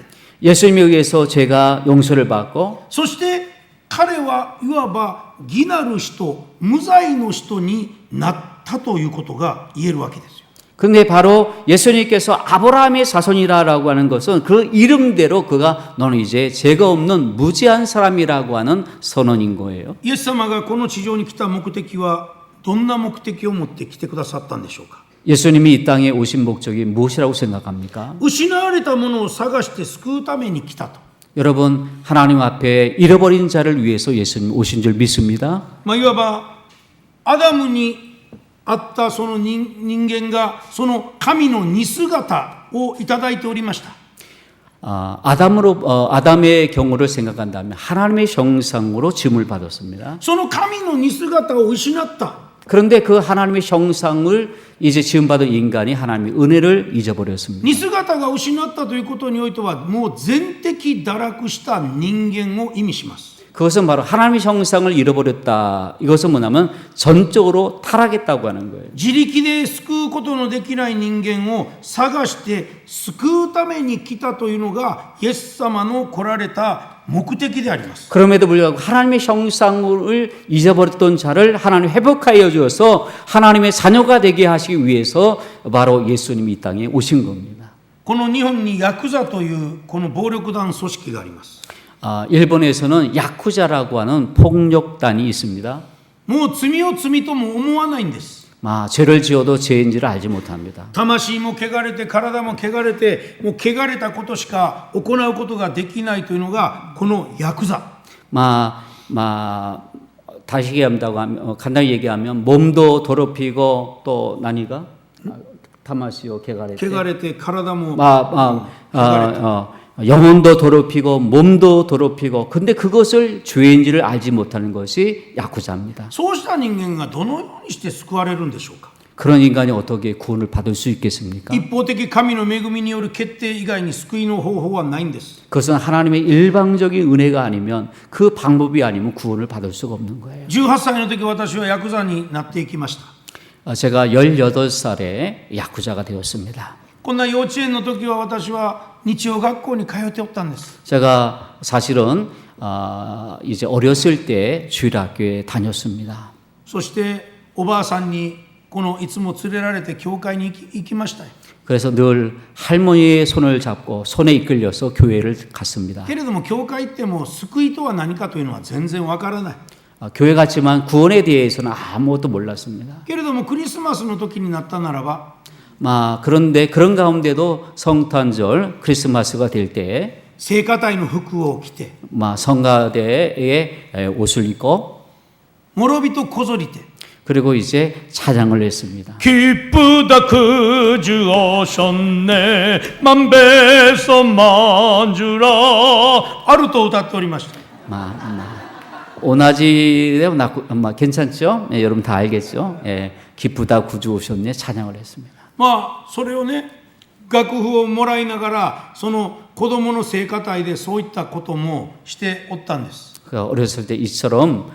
예수님에 의해서 제가 용서를 받고 そして彼はいわば義なる人、無罪の人になったということが言えるわけですよ。 근데 바로 예수님께서 아브라함의 자손이라고 하는 것은 그 이름대로 그가 너는 이제 죄가 없는 무죄한 사람이라고 하는 선언인 거예요. イエス様がこの地上に来た目的はどんな目的を持って来てくださったんでしょうか。 예수님이 이 땅에 오신 목적이 무엇이라고 생각합니까? 失われたものを探して救うために来たと。 여러분 하나님 앞에 잃어버린 자를 위해서 예수님 오신 줄 믿습니다. いわばアダムにあったその人間がその神の似姿をいただいておりました。 아담의 경우를 생각한다면 하나님의 형상으로 지음을 받았습니다. その神の似姿を失った。 그런데 그 하나님의 형상을 이제 지음받은 인간이 하나님의 은혜를 잊어버렸습니다. 似姿が失ったということにおいてはもう全的堕落した人間を意味します。 그것은 바로 하나님의 형상을 잃어버렸다. 이것은 뭐냐면 전적으로 타락했다고 하는 거예요. 自力で救うことのできない人間を探して救うために来たというのがイエス様の来られた目的であります。 그럼에도 불구하고 하나님의 형상을 잊어버렸던 자를 하나님 회복하여 주어서 하나님의 자녀가 되게 하시기 위해서 바로 예수님이 이 땅에 오신 겁니다. この日本にヤクザというこの暴力団組織があります。 일본에서는 야쿠자라고 하는 폭력단이 있습니다. もう罪を罪とも思わないんです。 죄를 지어도 죄인지를 알지 못합니다. 魂も汚れて体も汚れてもう汚れたことしか行うことができないというのがこのヤクザ。 다시 얘기한다고 하면 간단히 얘기하면 몸도 더럽히고 또 나니가 타마시오 개가레테 汚れて体も 영혼도 더럽히고 몸도 더럽히고 근데 그것을 죄인지를 알지 못하는 것이 야쿠자입니다. そうした人間がどのようにして救われるんでしょうか。 그런 인간이 어떻게 구원을 받을 수 있겠습니까? 一方的神の恵みによる決定以外に救いの方法はないんです。 그것은 하나님의 일방적인 은혜가 아니면 그 방법이 아니면 구원을 받을 수가 없는 거예요. 18歳の時私はヤクザになっていきました。 제가 18살에 야쿠자가 되었습니다. こんな幼稚園の時は私は日曜学校に通っておったんです。 제가 사실은 이제 어렸을 때 주일학교에 다녔습니다. そしておばあさんにこのいつも連れられて教会に行きましたよ。 그래서 늘 할머니의 손을 잡고 손에 이끌려서 교회를 갔습니다. けれども教会行っても救いとは何かというのは全然わからない。 교회 갔지만 구원에 대해서는 아무것도 몰랐습니다. けれどもクリスマスの時になったならば 그런데 그런 가운데도 성탄절 크리스마스가 될 때 聖歌隊の服を着て 성가대의 옷을 입고 諸人こぞりて 그리고 이제 찬양을 했습니다. 기쁘다 그 주 오셨네 만배서 만주라 あると歌っておりました。 오나지에 괜찮죠? 예, 여러분 다 알겠죠? 예, 기쁘다 구주 오셨네 찬양을 했습니다. それをね楽譜をもらいながらその子供の聖歌隊でそういったこともしておったんです。 어렸을 때 이처럼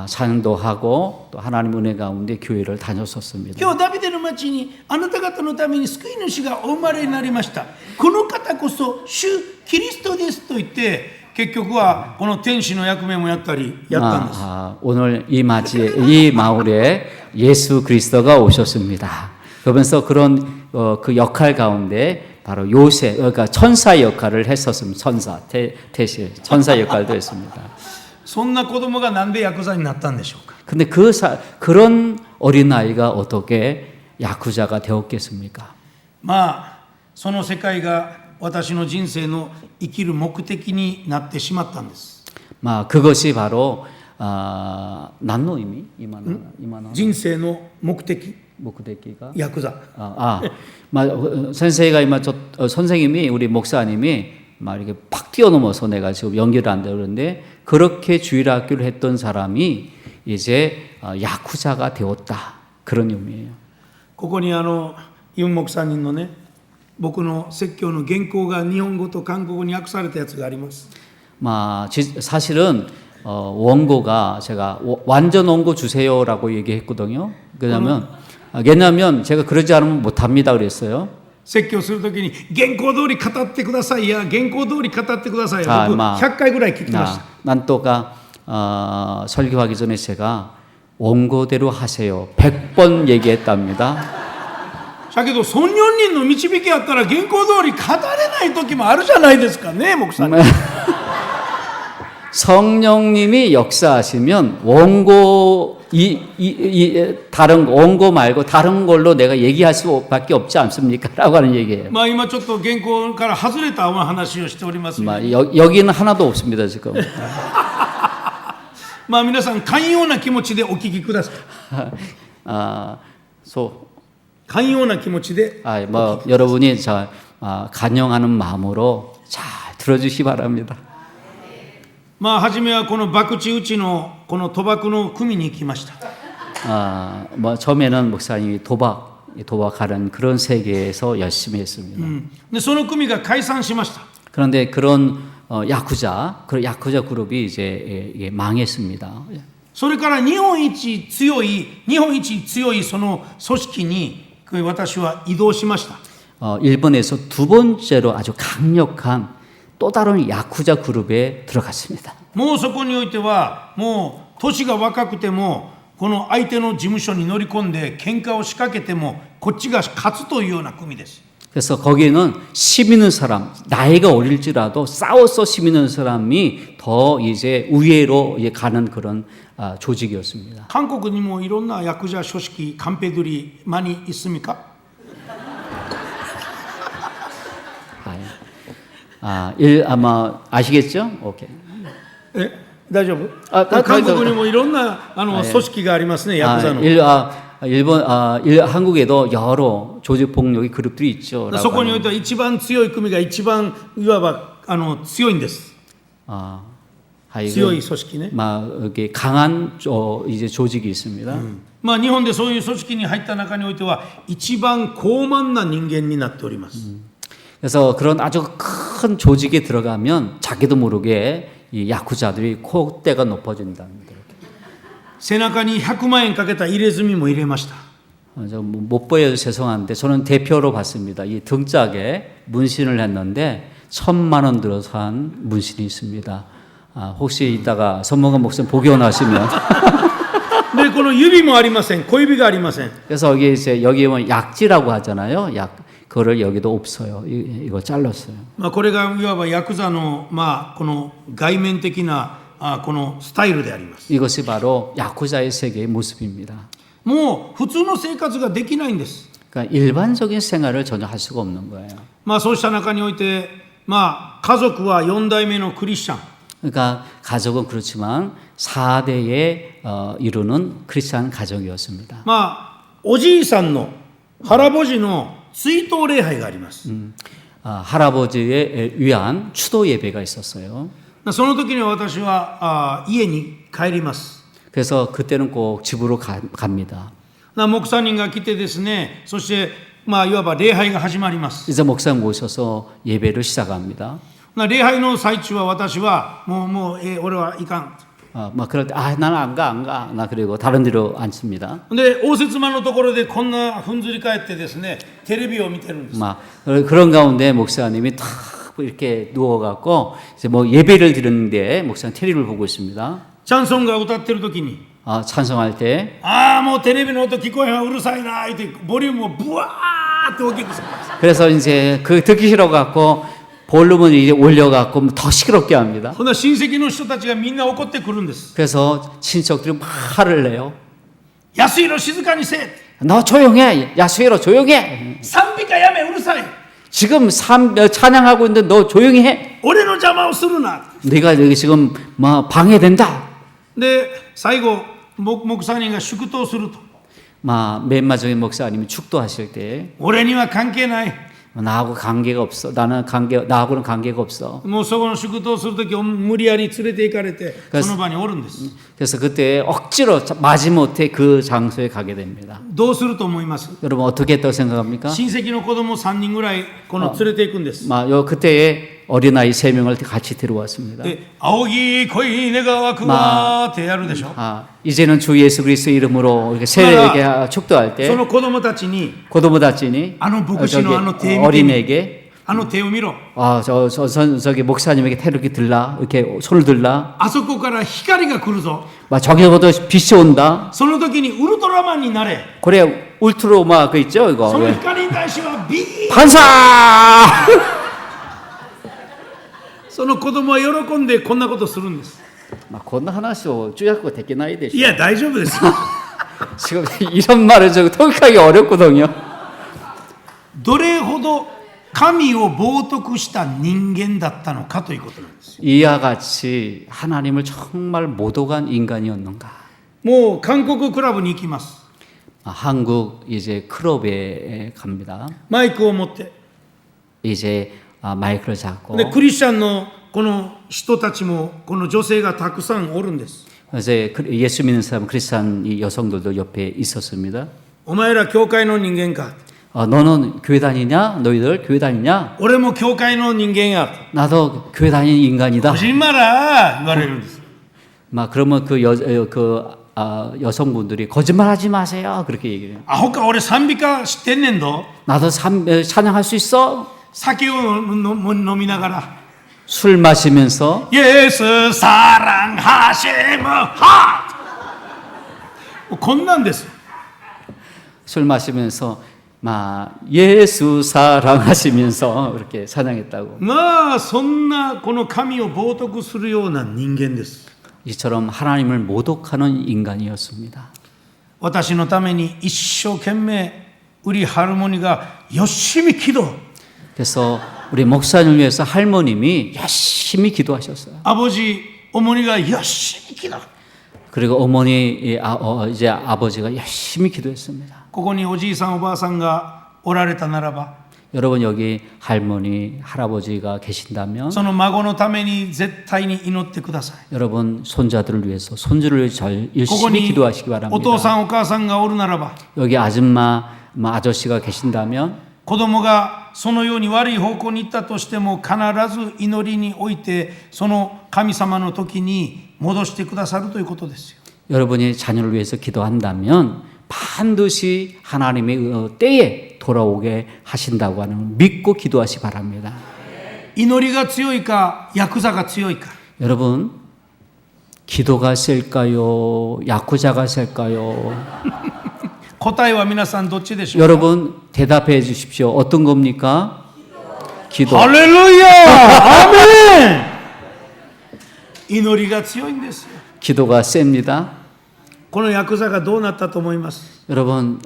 찬양도 하고 또 하나님 은혜 가운데 교회를 다녔었습니다. 今日ダビデの町にあなた方のために救い主がお生まれになりました。この方こそ主キリストですと言って結局はこの天使の役目もやったりやったんです。 오늘 이 마을에 예수 그리스도가 오셨습니다. 그러면서 그런 그 역할 가운데 바로 요셉, 그러니까 천사 역할을 했었습니다. 태실, 천사 역할도 했습니다. そんな子供がなんでヤクザになったんでしょうか。 근데 그런 어린 아이가 어떻게 야쿠자가 되었겠습니까? その世界が私の人生の生きる目的になってしまったんです。 그것이 바로 난노이미人生の目的 목대기가 ヤクザ。 선생님이 우리 목사님이 이렇게 팍 뛰어넘어서 내가 지금 연결을 안 되는데 그렇게 주일학교를 했던 사람이 이제 야쿠자가 되었다 그런 의미예요. ここにユン목사님のね僕の説教の原稿が日本語と韓国語に訳されたやつがあります。 사실은 원고가 제가 완전 원고 주세요라고 얘기했거든요. 왜냐면 제가 그러지 않으면 못합니다 그랬어요. 説教するときに原稿通り語ってくださいや原稿通り語ってくださいや僕100回ぐらい聞きました。 난또가 설교하기 전에 제가 원고대로 하세요 100번 얘기했답니다. だけどその4人の導きあったら原稿通り語れない時もあるじゃないですかね목사님。 성령님이 역사하시면 원고 다른 원고 말고 다른 걸로 내가 얘기할 수밖에 없지 않습니까?라고 하는 얘기예요. 今ちょっと原稿から外れた話をしております。 여기는 하나도 없습니다 지금. 皆さん寛容な気持ちでお聞きください。寛容な気持ちで。 여러분이 간영하는 마음으로 잘 들어주시기 바랍니다. 初めはこの博打打ちのこの賭博の組に行きました。뭐 처음에는 목사님이 도박하는 그런 세계에서 열심히 했습니다. でその組が解散しました。 그런데 그런 야쿠자 그룹이 이제 망했습니다. それから日本一強いその組織に私は移動しました。 일본에서 두 번째로 아주 강력한 또 다른 야쿠자 그룹에 들어갔습니다. もうそこにおいてはもう年が若くてもこの相手の事務所に乗り込んで喧嘩を仕掛けてもこっちが勝つというような組です。 그래서 거기에는 심 있는 사람, 나이가 어릴지라도 싸워서 심 있는 사람이 더 이제 우회로 가는 그런 조직이었습니다. 韓国にもいろんなヤクザ組織カンペドリ많이 있습니까? 아마 아시겠죠? 오케이. え大丈夫？あ韓国にもいろんな組織がありますね、ヤクザの。 한국에도 여러 조직 폭력의 그룹들이 있죠. そこにおいては一番強い組が一番いわば強いんです。強い組織ね。 이렇게 강한 이제 조직이 있습니다. まあ日本でそういう組織に入った中においては一番高慢な人間になっております。 그래서 그런 아주 큰 조직에 들어가면 자기도 모르게 이 야쿠자들이 콧대가 높아진다는 거. 背中に100万円かけた入れ墨も入れました。 못 보여서 죄송한데 저는 대표로 봤습니다. 이 등짝에 문신을 했는데 1,000만 원 들어서 한 문신이 있습니다. 혹시 이따가 선봉관 목사님 복원하시면 でこの指もありません。小指がありません。 그래서 여기 보면 약지라고 하잖아요. 그거를 여기도 없어요. 이거 잘랐어요. まあこれがいわばヤクザのまあこの外面的なこのスタイルであります。 이것이 바로 야쿠자의 세계의 모습입니다. もう普通の生活ができないんです。 그러니까 일반적인 생활을 전혀 할 수가 없는 거예요. まあそうした中においてまあ家族は4代目のクリスチャン。 그러니까 가족은 그렇지만 4대에 이루는 크리스찬 가정이었습니다. まあおじいさんの할아버지の追悼礼拝があります。 할아버지에 위한 추도 예배가 있었어요. その時に私は家に帰ります。 그래서 그때는 꼭 집으로 갑니다. 牧師人が来てですね、そしてまあいわば礼拝が始まります。 이제 목사님 모셔서 예배를 시작합니다. 礼拝の最中は私はもう俺はいかん。 막 그럴 때 나는 안 가. 나 그리고 다른 데로 앉습니다. で応接間のところでこんなふんずり返ってですね、テレビを見てるんです。 막 그런 가운데 목사님이 탁 이렇게 누워갖고 이제 뭐 예배를 드리는데 목사님 텔레비를 보고 있습니다. チャンソンが歌ってる時に、 찬송할 때 もうテレビの音聞こえはうるさいなってボリュームをブワーって大きくするんです。 그래서 이제 그 듣기 싫어갖고 볼륨을 이제 올려갖고 더 시끄럽게 합니다. ほな親戚の人たちがみんな怒ってくるんです。 그래서 친척들이 막 화를 내요. 安弘静かにせえ。 너 조용해. 야수이로 조용해. 賛美歌やめうるさい。 지금 찬양하고 있는데 너 조용히 해. 俺の邪魔をするな。 네가 여기 지금 뭐 방해된다. で最後牧師人が祝祷すると。 맨 마지막에 목사님이 축도하실 때 俺には関係ない。 나하고 관계가 없어. 나하고는 관계가 없어. もうそこの祝祷する時無理やり連れて行かれてその場におるんです。 그래서 그때 억지로 마지못해 그 장소에 가게 됩니다. どうすると思います？ 여러분 어떻게 했다고 생각합니까? 親戚の子供3人ぐらいこの連れて行くんです。 그때에 어린아이 3명을 같이 데려왔습니다. で青木恋願わくはってやるでしょ。 이제는 주 예수 그리스도 이름으로 이렇게 세례에게 축도할 때 その子供たちに 고도모다치니 牧師の手見てみ 어린에게 手を見ろ。 저기 목사님에게 이렇게 들라 이렇게 손을 들라 あそこから光が来るぞ。 저기서부터 빛이 온다. その時にウルトラマンになれ。 그래 울트로마 그 있죠 이거 その光に対してはビー。 반사. その子供は喜んでこんなことするんです。 こんな話を주약고できないでしょ。いや大丈夫です。 지금 이런 말을 좀 통역하기 어렵거든요. どれほど神を冒涜した人間だったのかということなんです。 이와 같이 하나님을 정말 모독한 인간이었는가. もう韓国クラブに行きます。 한국 이제 클럽에 갑니다. マイクを持って。 이제 마이크를 잡고. でクリスチャンのこの人たちもこの女性がたくさんおるんです。 이제 예수 믿는 사람 크리스찬 이 여성들도 옆에 있었습니다. お前ら教会の人間か。 너는 교회 다니냐? 너희들 교회 다니냐? 俺も教会の人間や。 나도 교회 다니는 인간이다. こじんまら言われるんです。 막 그러면 여성분들이 거짓말하지 마세요. 그렇게 얘기해요. アホか俺賛美歌知ってんねんど。 나도 찬양할 수 있어? 酒を飲みながら 술 마시면서 예수 사랑하시며 하! こんなんです。 술 마시면서 막 예수 사랑하시면서 이렇게 찬양했다고. まあそんなこの神を冒涜するような人間です。 이처럼 하나님을 모독하는 인간이었습니다. 私のために一生懸命우리 할머니가 열심히 기도. 그래서 우리 목사님을 위해서 할머님이 열심히 기도하셨어요. 아버지 어머니가 열심히 기도. 그리고 이제 아버지가 열심히 기도했습니다. ここにおじいさんおばあさんがおられたならば 여러분 여기 할머니, 할아버지가 계신다면 その孫のために絶対に祈ってください。 여러분 손자들을 위해서 손주를 위해서 ここ 열심히 に 기도하시기 お父さ 바랍니다. んお母さんがおるならば 여기 아줌마, 아저씨가 계신다면 子供がそのように悪い方向に行ったとしても必ず祈りにおいてその神様の時に戻してくださるということですよ。 여러분이 자녀를 위해서 기도한다면 반드시 하나님의 때에 돌아오게 하신다고 하는 믿고 기도하시 바랍니다. 祈りが強いかヤクザが強いか 여러분 기도가 셀까요? 야쿠자가 셀까요? 答えは皆さんどっちでしょうか。 여러분 대답해 주십시오. 어떤 겁니까? 기도. 할렐루야! 아멘! 祈りが強いんですよ。 기도가 셉니다. このヤクザがどうなったと思います。 여러분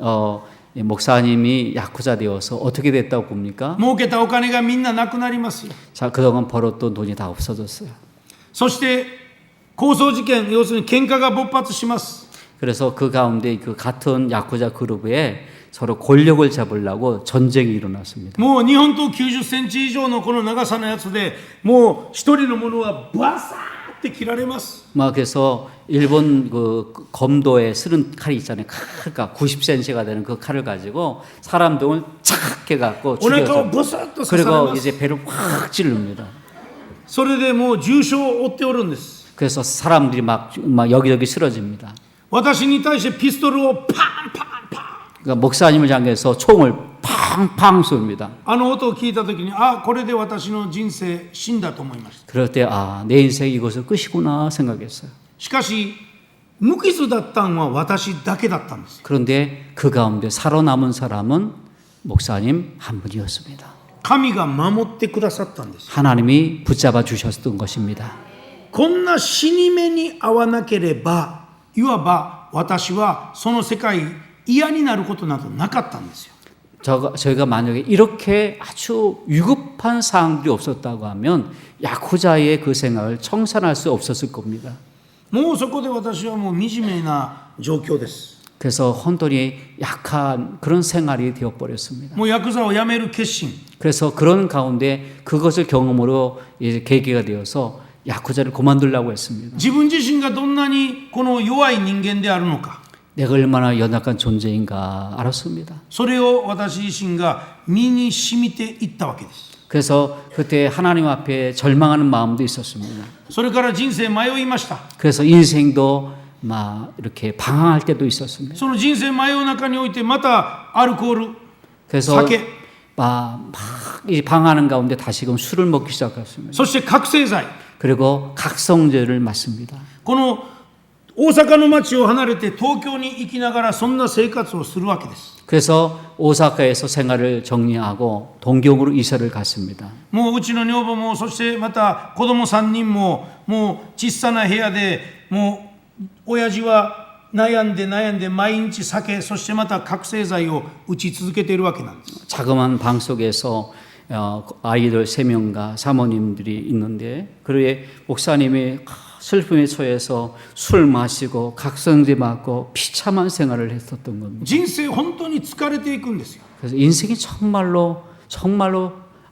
목사님이 야쿠자 되어서 어떻게 됐다고 봅니까? 儲けたお金がみんななくなりますよ。 자, 그동안 벌었던 돈이 다 없어졌어요. そして抗争事件、要するに喧嘩が勃発します。 그래서 그 가운데 그 같은 야쿠자 그룹에 서로 권력을 잡으려고 전쟁이 일어났습니다. もう日本刀90センチ以上のこの長さのやつでもう一人の者はバサーって切られます。 막 그래서 일본 그 검도에 쓰는 칼이 있잖아요. 칼가 90cm가 되는 그 칼을 가지고 사람 등을 착 해갖고 お腹を 죽여서 ブスッと刺され 그리고 ます。 이제 배를 확 찌릅니다. それでもう重傷を負っておるんです。 그래서 사람들이 막 여기저기 쓰러집니다. 私に対してピストルをパンパンパン 그러니까 목사님을 향해서 총을 팡팡 쏩니다. あの音を聞いたときにこれで私の人生死んだと思いました。 그럴 때 내 인생 이것을 끝이구나 생각했어요. しかし無傷だったんは私だけだったんですよ。 그런데 그 가운데 살아남은 사람은 목사님 한 분이었습니다. 神が守ってくださったんです。 하나님이 붙잡아 주셨던 것입니다. こんな死に目に遭わなければいわば私はその世界嫌になることなどなかったんですよ。 저희가 만약에 이렇게 아주 위급한 상황들이 없었다고 하면 야쿠자의 그 생활을 청산할 수 없었을 겁니다. もうそこで私はもう惨めな状況です。 그래서 혼돈이 약한 그런 생활이 되어버렸습니다. もうヤクザを辞める決心。 그래서 그런 가운데 그것을 경험으로 이제 계기가 되어서 야쿠자를 그만두려고 했습니다. 自分自身がどんなにこの弱い人間であるのか。 내가 얼마나 연약한 존재인가 알았습니다. それを私自身が身に染みていったわけです。 그래서 그때 하나님 앞에 절망하는 마음도 있었습니다. それから人生迷いました。 그래서 인생도 막 이렇게 방황할 때도 있었습니다. その人生迷う中においてまたアルコール、 그래서 酒、 막 방황하는 가운데 다시금 술을 먹기 시작했습니다. そして覚醒剤。 그리고 각성제를 맞습니다. この大阪の町を離れて東京に行きながらそんな生活をするわけです。 그래서 오사카에서 생활을 정리하고 동경으로 이사를 갔습니다. もううちの女房もそしてまた子供3人ももう小さな部屋でもう親父は悩んで毎日酒そしてまた覚醒剤を打ち続けているわけなんです。 자그마한 방 속에서 아이들 3명과 사모님들이 있는데 그의 목사님이 슬픔에 처해서 술 마시고 각성제 맞고 비참한 생활을 했었던 겁니다. 人生本当に疲れていくんですよ。 그래서 인생이 정말로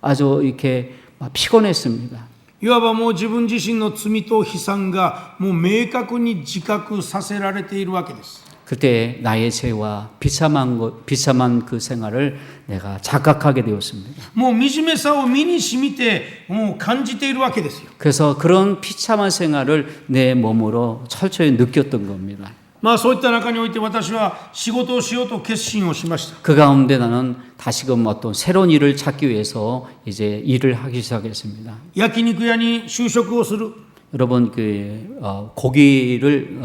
아주 이렇게 피곤했습니다. いわばもう自分自身の罪と悲惨がもう明確に自覚させられているわけです。 그때 나의 죄와 비참한 그 생활을 내가 자각하게 되었습니다. もう惨めさを身に染みてもう感じているわけですよ。 그래서 그런 비참한 생활을 내 몸으로 철저히 느꼈던 겁니다. まあそういった中において私は仕事をしようと決心をしました。 그 가운데 나는 다시금 어떤 새로운 일을 찾기 위해서 이제 일을 하기 시작했습니다. 焼肉屋に就職をする。 여러분 고기를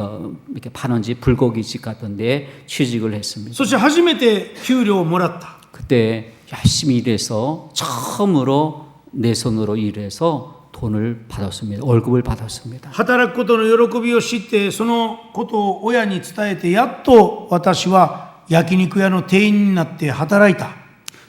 이렇게 파는지 불고기집 같은 데 취직을 했습니다. そして初めて給料をもらった。 그때 열심히 일해서 처음으로 내 손으로 일해서 돈을 받았습니다. 월급을 받았습니다. 働くことの喜びを知ってそのことを親に伝えてやっと私は焼肉屋の店員になって働いた。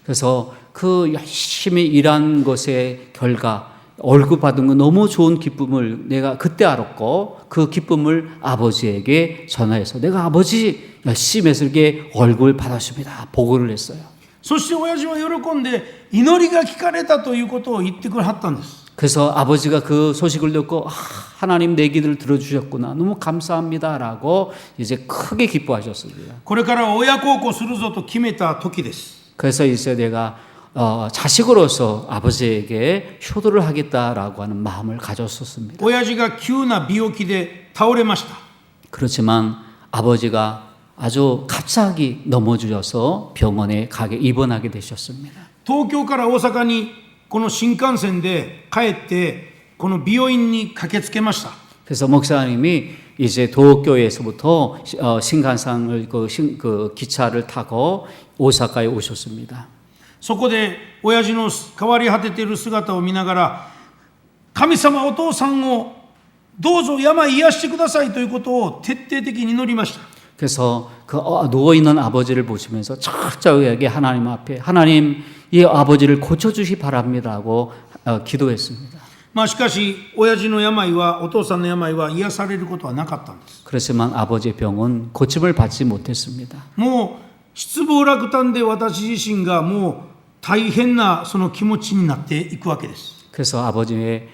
그래서 그 열심히 일한 것의 결과 월급 받은 거 너무 좋은 기쁨을 내가 그때 알았고 그 기쁨을 아버지에게 전화해서 내가 아버지 열심히 해서 이렇게 월급을 받았습니다. 보고를 했어요. そして親父は喜んで祈りが聞かれたということを言ってくれはったんです。 그래서 아버지가 그 소식을 듣고 하나님 내 기도를 들어주셨구나 너무 감사합니다라고 이제 크게 기뻐하셨습니다. これから親孝行するぞと決めた時です。 그래서 이제 내가 자식으로서 아버지에게 효도를 하겠다라고 하는 마음을 가졌었습니다. 親父が急な病気で倒れました。 그렇지만 아버지가 아주 갑자기 넘어지셔서 병원에 입원하게 되셨습니다. 東京から大阪にこの新幹線で帰ってこの病院に駆けつけました。 그래서 목사님이 이제 도쿄에서부터 신간상을 그 기차를 타고 오사카에 오셨습니다. そこで親父の変わり果てている姿を見ながら神様お父さんをどうぞ病癒してくださいということを徹底的に祈りました。 그래서 그 누워있는 아버지를 보시면서 철저하게 하나님 앞에 하나님 이 아버지를 고쳐주시 바랍니다라고 기도했습니다. まあしかし親父の病はお父さんの病は癒されることはなかったんです。 그렇지만 아버지의 병은 고침을 받지 못했습니다. もう失望落胆で私自身がもう大変なその気持ちになっていくわけです。 그래서 아버지의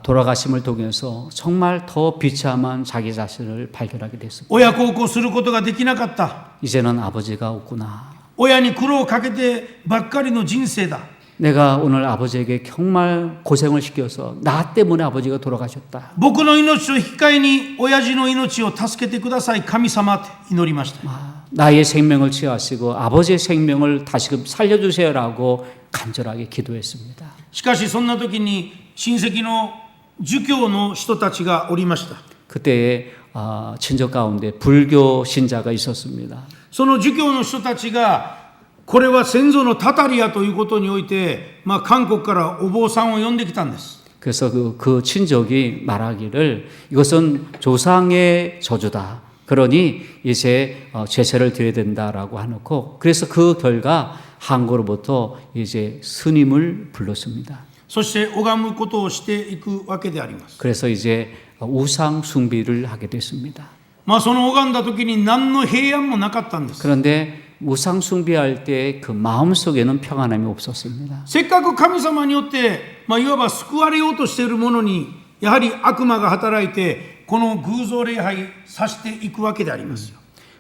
돌아가심을 통해서 정말 더 비참한 자기 자신을 발견하게 됐습니다. 親孝行することができなかった。 이제는 아버지가 없구나. 親に苦労をかけてばっかりの人生だ。 내가 오늘 아버지에게 정말 고생을 시켜서 나 때문에 아버지가 돌아가셨다. 僕の命を引き換えに親父の命を助けてください神様って祈りました。 나의 생명을 취하시고 아버지의 생명을 다시금 살려주세요라고 간절하게 기도했습니다. しかしそんな時に親戚の儒教の人たちがおりました。 그때에 친척 가운데 불교 신자가 있었습니다. その儒教の人たちがこれは先祖のたたりやということにおいて、韓国からお坊さんを呼んできたんです。 그래서 그 친족이 말하기를 이것은 조상의 저주다. 그러니 이제 제사를 드려야 된다라고 하놓고 그래서 그 결과 한국으로부터 이제 스님을 불렀습니다. そして拝むことをしていくわけであります。 그래서 이제 우상 숭배를 하게 됐습니다. その拝んだ時に何の平安もなかったんです。 그런데 우상 숭배할 때 그 마음 속에는 평안함이 없었습니다. せっかく神様によって、いわば救われようとしているものにやはり悪魔が働いてこの偶像礼拝させていくわけでありますよ。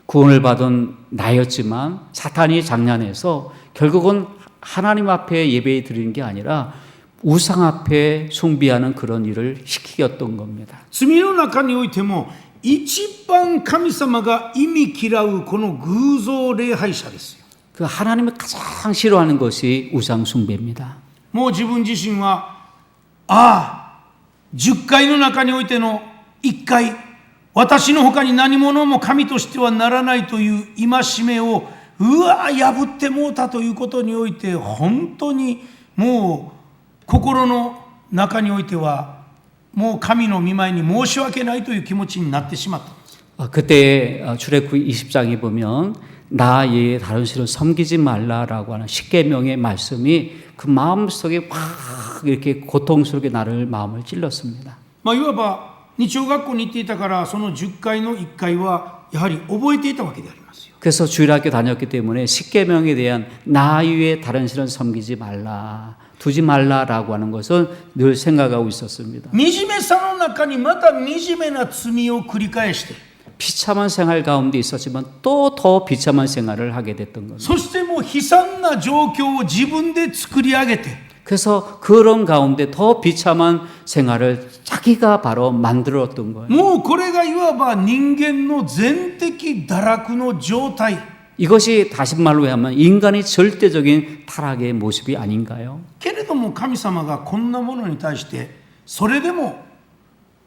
구원을 받은 나였지만 사탄이 장난해서 결국은 하나님 앞에 예배 드리는 게 아니라 우상 앞에 숭배하는 그런 일을 시키었던 겁니다. 罪の中においても一番神様が忌み嫌うこの偶像礼拝者ですよ。 그 하나님이 가장 싫어하는 것이 우상 숭배입니다. もう自分自身は10回の中においての1回私の他に何者も神としてはならないという戒めを破ってもうたということにおいて本当にもう心の中においてはもう神の御前に申し訳ないという気持ちになってしまった。 그때 출애굽기 20장에 보면 나 외에 다른 신을 섬기지 말라라고 하는 십계명의 말씀이 그 마음속에 확 이렇게 고통스럽게 나를 마음을 찔렀습니다. いわば日曜学校に行っていたからその10回の1回はやはり覚えていたわけでありますよ。 그래서 주일학교 다녔기 때문에 십계명에 대한 나 외에 다른 신을 섬기지 말라. 두지 말라라고 하는 것은 늘 생각하고 있었습니다. 惨めさの中にまた惨めな罪を繰り返して、 비참한 생활 가운데 있었지만 또 더 비참한 생활을 하게 됐던 겁니다. そしてもう悲惨な状況を自分で作り上げて、 그래서 그런 가운데 더 비참한 생활을 자기가 바로 만들었던 거예요. もうこれがいわば人間の全的堕落の状態。 이것이 다시 말로 하면 인간의 절대적인 타락의 모습이 아닌가요? けれども神様がこんなものに対してそれでも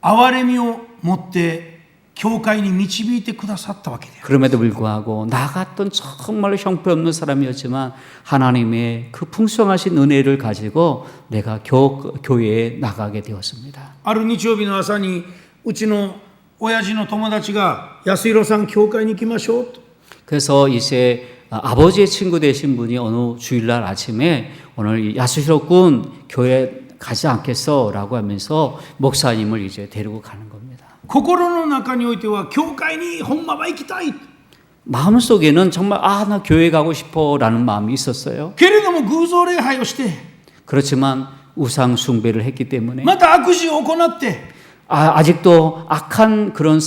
憐れみを持って教会に導いてくださったわけである。 그럼에도 불구하고 나 같던 정말 형편없는 사람이었지만 하나님의 그 풍성하신 은혜를 가지고 내가 교회에 나가게 되었습니다. ある日曜日の朝にうちの親父の友達が安弘さん教会に行きましょうと。 그래서 이제 아버지의 친구 되신 분이 어느 주일날 아침에 오늘 야수시로 군 교회 가지 않겠어? 라고 하면서 목사님을 이제 데리고 가는 겁니다. 心の中においては教会にほんまは行きたい。 마음속에는 정말 나 교회 가고 싶어 라는 마음이 있었어요. けれども偶像礼拝をして 그렇지만 우상 숭배를 했기 때문에 また悪事を行って 아직도 악한 그런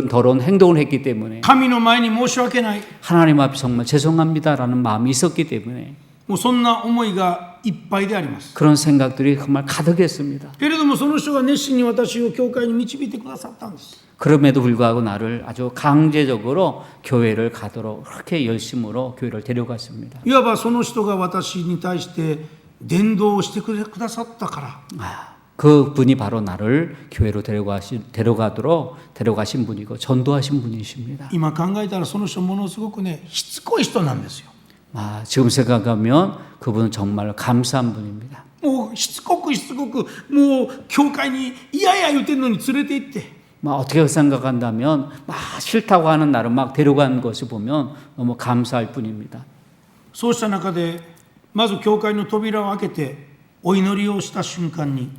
더러운 행동을 했기 때문에 神の前に申し訳ない。 하나님 앞에 정말 죄송합니다라는 마음이 있었기 때문에 もうそんな思いがいっぱいであります。 그런 생각들이 정말 가득했습니다. けれどもその人が熱心に私を教会に導いてくださったんです。 그럼에도 불구하고 나를 아주 강제적으로 교회를 가도록 그렇게 열심으로 교회를 데려갔습니다. いわばその人が私に対して伝道をしてくださったから。 그 분이 바로 나를 교회로 데려가신 분이고 전도하신 분이십니다. 今考えたらその人ものすごくねしつこい人なんですよ。 지금 생각하면 그분은 정말 감사한 분입니다. もうしつこくもう教会に嫌や言うてんのに連れて行って 어떻게 생각한다면 싫다고 하는 나를 막 데려간 것을 보면 너무 감사할 뿐입니다. そうした中でまず教会の扉を開けてお祈りをした瞬間に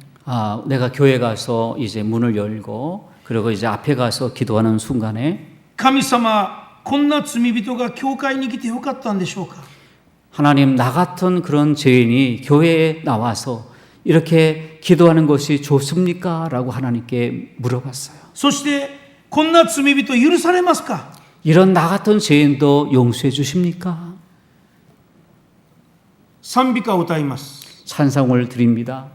내가 교회 가서 이제 문을 열고 그리고 이제 앞에 가서 기도하는 순간에 神様こんな罪人が教会に来てよかったんでしょうか。 하나님 나 같은 그런 죄인이 교회에 나와서 이렇게 기도하는 것이 좋습니까? 라고 하나님께 물어봤어요. そしてこんな罪人許されますか。 이런 나 같은 죄인도 용서해 주십니까? 賛美歌を歌います。 찬송을 드립니다.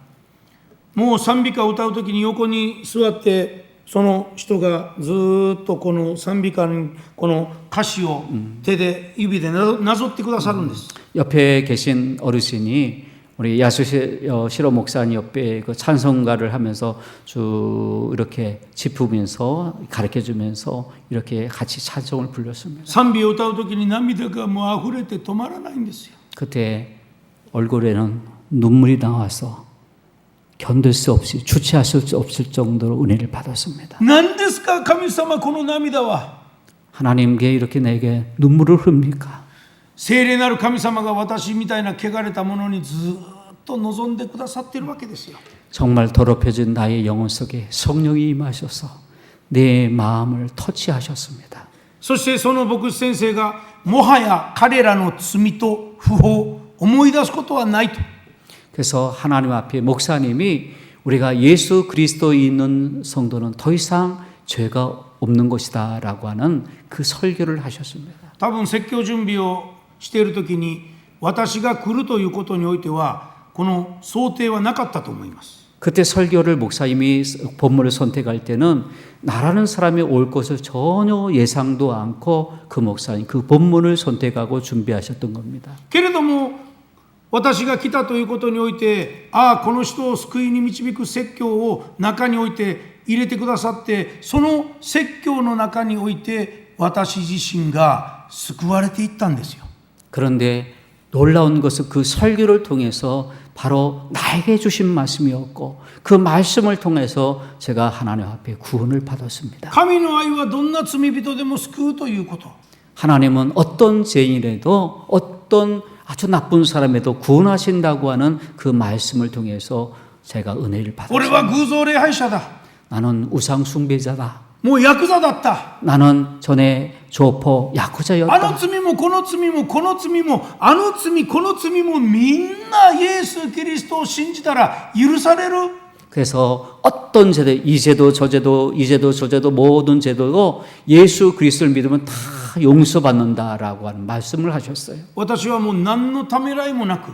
もう賛美歌を歌うときに横に座ってその人がずっとこの賛美歌のこの歌詞を手で指でなぞってくださるんです。 옆에 계신 어르신이 우리 야수시로 목사님 옆에 그 찬송가를 하면서 쭉 이렇게 짚으면서 가르쳐주면서 이렇게 같이 찬송을 불렀습니다. 賛美を歌うときに涙がもう溢れて止まらないんですよ。 그때 얼굴에는 눈물이 나와서 견딜 수 없이 주체할 수 없을 정도로 은혜를 받았습니다. 何ですか神様この涙は。 하나님께 이렇게 내게 눈물을 흘립니까? 聖霊なる神様が私みたいな汚れたものにずっと望んでくださっているわけですよ。 정말 더럽혀진 나의 영혼 속에 성령이 임하셔서 내 마음을 터치하셨습니다. そしてその牧師先生がもはや彼らの罪と不法を思い出すことはないと。 그래서 하나님 앞에 목사님이 우리가 예수 그리스도에 있는 성도는 더 이상 죄가 없는 것이다 라고 하는 그 설교를 하셨습니다. 多分説教準備をしているときに私が来るということにおいてはこの想定はなかったと思います。 그때 설교를 목사님이 본문을 선택할 때는 나라는 사람이 올 것을 전혀 예상도 않고 그 목사님 그 본문을 선택하고 준비하셨던 겁니다. けれども私が来たということにおいてこの人を救いに導く説教を中において入れてくださってその説教の中において私自身が救われていったんですよ。 그런데 놀라운 것은 그 설교를 통해서 바로 나에게 주신 말씀이었고 그 말씀을 통해서 제가 하나님 앞에 구원을 받았습니다. 神の愛はどんな罪人でも救うということ。 하나님은 어떤 죄인이라도 어떤 아주 나쁜 사람에도 구원하신다고 하는 그 말씀을 통해서 제가 은혜를 俺は 받았습니다. 偶像礼拝者だ。 나는 우상 숭배자다. もうヤクザだった。 나는 전에 조포, 야쿠자였다. あの罪もこの罪もこの罪もあの罪この罪もみんなイエス・キリストを信じたら許される。 그래서 어떤 제도, 이 제도, 저 제도, 이 제도, 저 제도, 모든 제도도 예수 그리스도를 믿으면 다 용서받는다라고 하는 말씀을 하셨어요. 私はもう何のためらいもなく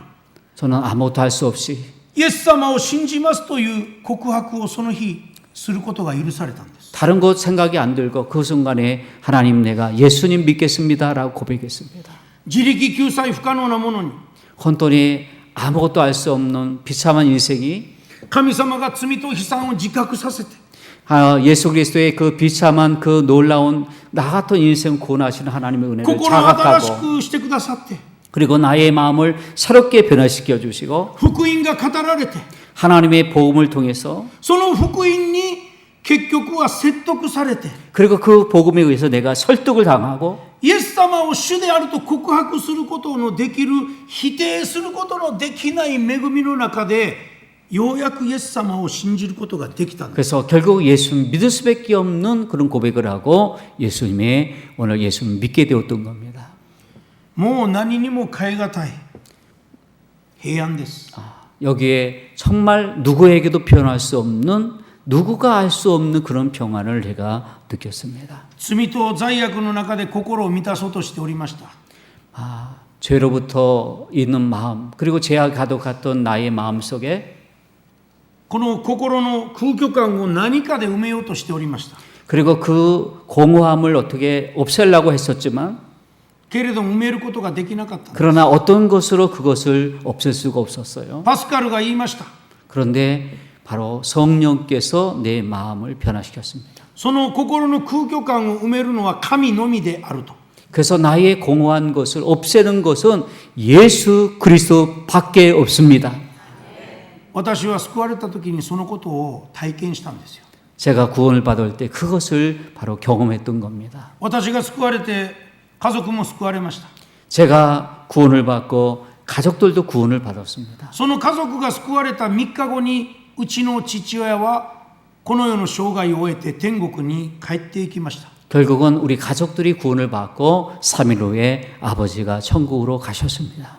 저는 아무것도 할 수 없이 イエス様を信じますという告白をその日することが許されたんです。 다른 것 생각이 안 들고 그 순간에 하나님 내가 예수님 믿겠습니다라고 고백했습니다. 自力救済不可能なものに 혼돈이 아무것도 알 수 없는 비참한 인생이 神様が罪と悲惨を自覚させて 예수 그리스도의 그 비참한 그 놀라운 나 같은 인생 구원하시는 하나님의 은혜를 心を新し 자각하고 くしてくださって 그리고 나의 마음을 새롭게 변화시켜 주시고 福音が語られて 하나님의 복음을 통해서 その福音に結局は説得されて 그리고 그 복음에 의해서 내가 설득을 당하고 イエス様を主であると告白することのできる否定することのできない恵みの中でようやくイエス様を信じることができたんです。 그래서 결국 예수님 믿을 수밖에 없는 그런 고백을 하고 예수님의 오늘 예수님 믿게 되었던 겁니다. もう何にも変え難い平安です。 여기에 정말 누구에게도 표현할 수 없는 누구가 알 수 없는 그런 평안을 제가 느꼈습니다. 罪と罪悪の中で心を満たそうとしておりました。 죄로부터 있는 마음 그리고 죄가 가득했던 나의 마음 속에 この心の空虚感を何かで埋めようとしておりました。 그리고 그 공허함을 어떻게 없애려고 했었지만 けれども埋めることができなかった。 그러나 어떤 것으로 그것을 없앨 수가 없었어요. パスカルが言いました。 그런데 바로 성령께서 내 마음을 변화시켰습니다. その心の空虚感を埋めるのは神のみであると。 그래서 나의 공허한 것을 없애는 것은 예수 그리스도밖에 없습니다. 私は救われた時にそのことを体験したんですよ。 제가 구원을 받을 때 그것을 바로 경험했던 겁니다. 私が救われて家族も救われました。 제가 구원을 받고 가족들도 구원을 받았습니다. その家族が救われた3日後にうちの父親はこの世の生涯を終えて天国に帰っていきました。 결국은 우리 가족들이 구원을 받고 3일 후에 아버지가 천국으로 가셨습니다.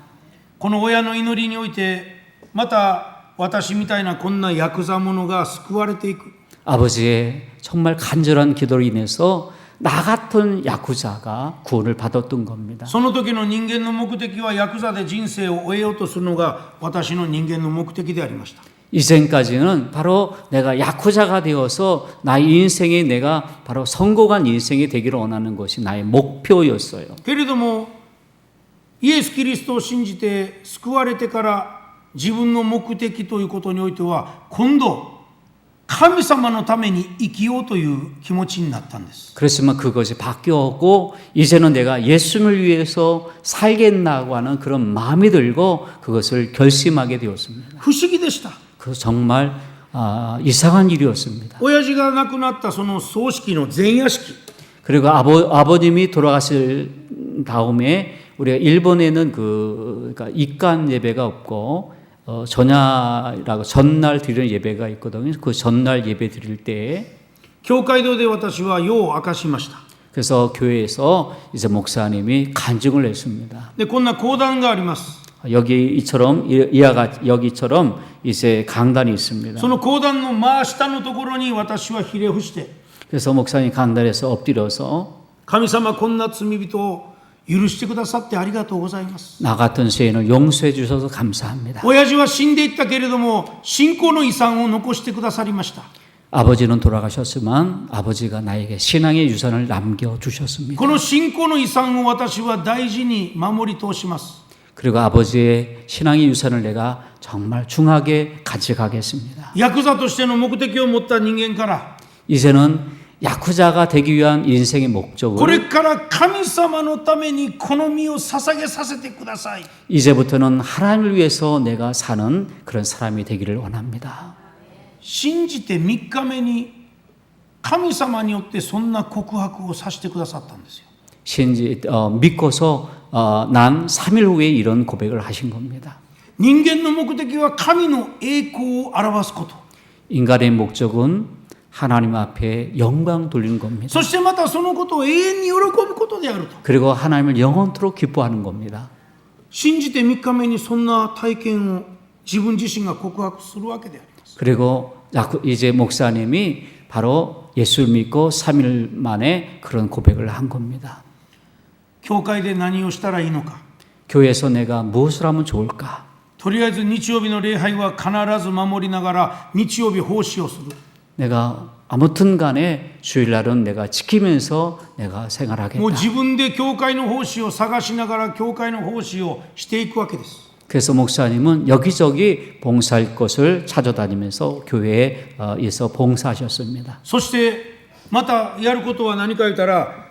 この親の祈りにおいてまた私みたいなこんなヤクザ者が救われていく。 아버지의 정말 간절한 기도로 인해서 나 같은 야쿠자가 구원을 받았던 겁니다. その時の人間の目的はヤクザで人生を終えようとするのが私の人間の目的でありました。 이전까지는 바로 내가 야쿠자가 되어서 나의 인생에 내가 바로 성공한 인생이 되기를 원하는 것이 나의 목표였어요. けれどもイエス・キリストを信じて救われてから自分の目的ということにおいては今度神様のために生きようという気持ちになったんです。 그렇지만 그것이 바뀌었고 이제는 내가 예수님을 위해서 살겠다고 하는 그런 마음이 들고 그것을 결심하게 되었습니다. 不思議でした。 그 정말 이상한 일이었습니다. 親父が亡くなったその葬式の前夜式 그리고 아버님이 돌아가실 다음에 우리가 일본에는 그러니까 입간 예배가 없고 전야라고 전날 드리는 예배가 있거든요. 그 전날 예배 드릴 때 教会堂で私は夜を明かしました。 그래서 교회에서 이제 목사님이 간증을 했습니다. でこんな講談があります。 여기처럼 여기처럼 이제 강단이 있습니다. その講談の真下のところに私はひれ伏して 그래서 목사님 강단에서 엎드려서 神様こんな罪人を許してくださってありがとうございます。 나 같은 죄인을 용서해 주셔서 감사합니다. 親父は死んでいったけれども信仰の遺産を残してくださりました。 아버지는 돌아가셨지만 아버지가 나에게 신앙의 유산을 남겨주셨습니다. この信仰の遺産を私は大事に守り通します。 그리고 아버지의 신앙의 유산을 내가 정말 중하게 간직하겠습니다. ヤクザとしての目的を持った人間から 이제는 야쿠자가 되기 위한 인생의 これ 목적을 から神様のためにこの身を捧げさせてください。 이제부터는 하나님을 위해서 내가 사는 그런 사람이 되기를 원합니다. 信じて3日目に神様によってそんな告白をさせてくださったんですよ。 믿고서 난 3일 후에 이런 고백을 하신 겁니다. 人間の目的は神の栄光を表すこと。 인간의 목적은 하나님 앞에 영광 돌리는 겁니다. そしてまたそのことを永遠に喜ぶことであると。 그리고 하나님을 영원토록 기뻐하는 겁니다. 信じて3日目にそんな体験を自分自身が告白するわけであります。 그리고 이제 목사님이 바로 예수를 믿고 3일 만에 그런 고백을 한 겁니다. 教会で何をしたらいいのか。 교회에서 내가 무엇을 하면 좋을까? とりあえず日曜日の礼拝は必ず守りながら日曜日奉仕をする。 내가 아무튼 간에 주일날은 내가 지키면서 내가 もう 생활하겠다. 自分で教会の奉仕を探しながら教会の奉仕をしていくわけです。 그래서 목사님은 여기저기 봉사할 것을 찾아다니면서 교회에서 봉사하셨습니다. そしてまたやることは何か言ったら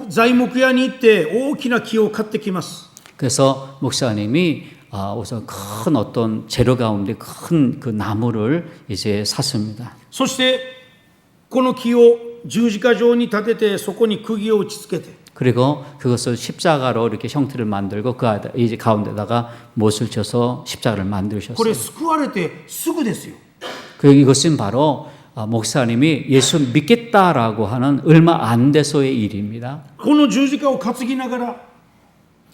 材木屋に行って大きな木を買ってきます。 그래서 목사님이 우선 큰 어떤 재료 가운데 큰 그 나무를 이제 샀습니다. そしてこの木を十字架状に立ててそこに釘を打ち付けて 그리고 그것을 십자가로 이렇게 형태를 만들고 그 이제 가운데다가 못을 쳐서 십자가를 これ 만드셨어요. 救われてすぐですよ。 그 이것은 바로 목사님이 예수 믿겠다라고 하는 얼마 안 돼서의 일입니다. この十字架を担ぎながら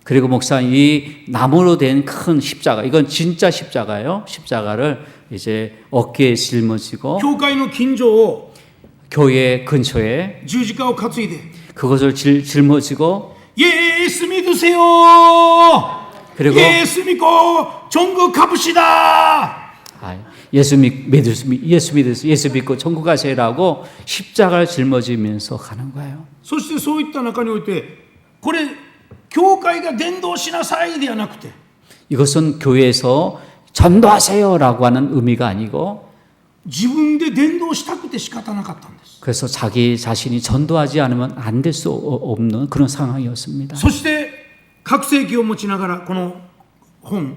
그리고 목사님 이 나무로 된 큰 십자가 이건 진짜 십자가예요. 십자가를 이제 어깨에 짊어지고 教会の近所を 교회 근처에 十字架を担いで 그것을 짊어지고 예수 믿으세요. 그리고 예수 믿고 천국 갑시다. 예수 믿고 천국 가세요라고 십자가를 짊어지면서 가는 거예요. そしてそういった中においてこれ教会が伝道しなさいではなくて 이것은 교회에서 전도하세요라고 하는 의미가 아니고 自分で伝道したくて仕方なかったんです。 그래서 자기 자신이 전도하지 않으면 안 될 수 없는 그런 상황이었습니다. そして拡声器を持ちながらこの本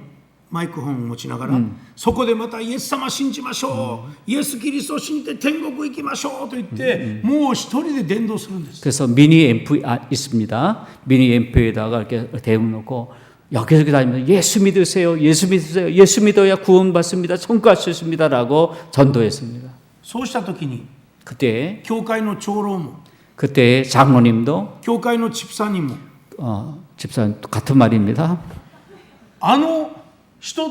マイク本を持ちながら、そこでまたイエス様信じましょう、イエスキリストを信じて天国行きましょうと言って、もう一人で伝道するんです。 그래서 미니 앰프 있습니다. 미니 앰프에다가 이렇게 대놓고 여기저기 다니면서 예수 믿으세요. 예수 믿으세요. 예수 믿어야 구원받습니다. 천국 갈 수 있습니다라고 전도했습니다. そうした時に 그때 教会の長老も 그때 장로님도 教会の집사님も 집사님 같은 말입니다. あの人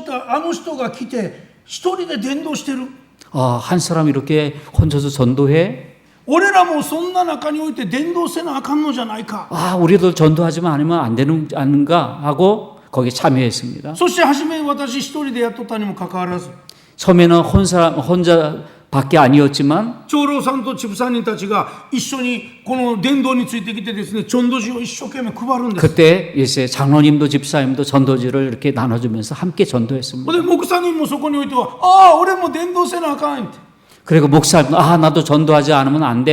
が来て一人で伝道してる。 한 사람 이렇게 혼자서 전도해? 俺らもそんな中において伝道せなあかんのじゃないか。 우리도 전도하지만 않으면 안 되는 않은가 하고 거기 참여했습니다. そして初め私一人でやっとったにもかかわらず 처음에는 혼자밖에 아니었지만 長老さんとチブさんたちが一緒にこの伝道についてきてですね、전도지を一生懸命配るんです。 그때 이제 장로님도 집사님도 전도지를 이렇게 나눠주면서 함께 전도했습니다. で목사님もそこにおいては俺も伝道せなあかんって。 그리고 목사님도 나도 전도하지 않으면 안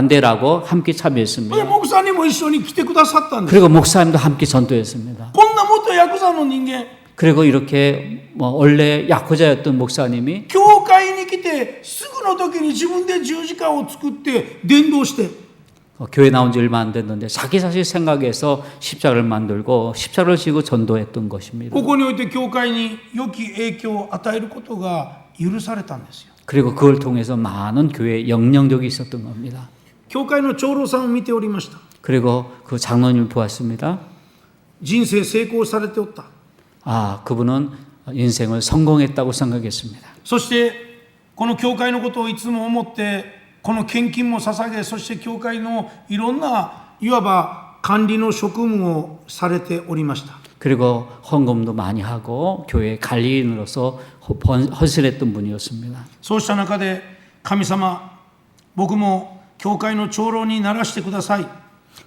돼라고 함께 で 참여했습니다. 목사님も一緒に来てくださったんです。 그리고 목사님도 함께 전도했습니다. こんな元ヤクザの人間 그리고 이렇게 원래 야쿠자였던 목사님이 教会に来てすぐの時に自分で十字架を作って伝道して 교회 나온 지 얼마 안 됐는데 자기 자신 생각해서 십자가를 만들고 십자가를 지고 전도했던 것입니다. ここにおいて教会に良き影響を与えることが許されたんですよ。 그리고 그걸 통해서 많은 교회에 영향력이 있었던 겁니다. 教会の長老さんを見ておりました。 그리고 그 장로님을 보았습니다. 人生成功されておった。 그분은 인생을 성공했다고 생각했습니다. そしてこの教会のことをいつも思ってこの献金も捧げ、そして教会のいろんないわば管理の職務をされておりました。 그리고 헌금도 많이 하고 교회 관리인으로서 헌신했던 분이었습니다. そうした中で神様、僕も教会の長老にならしてください。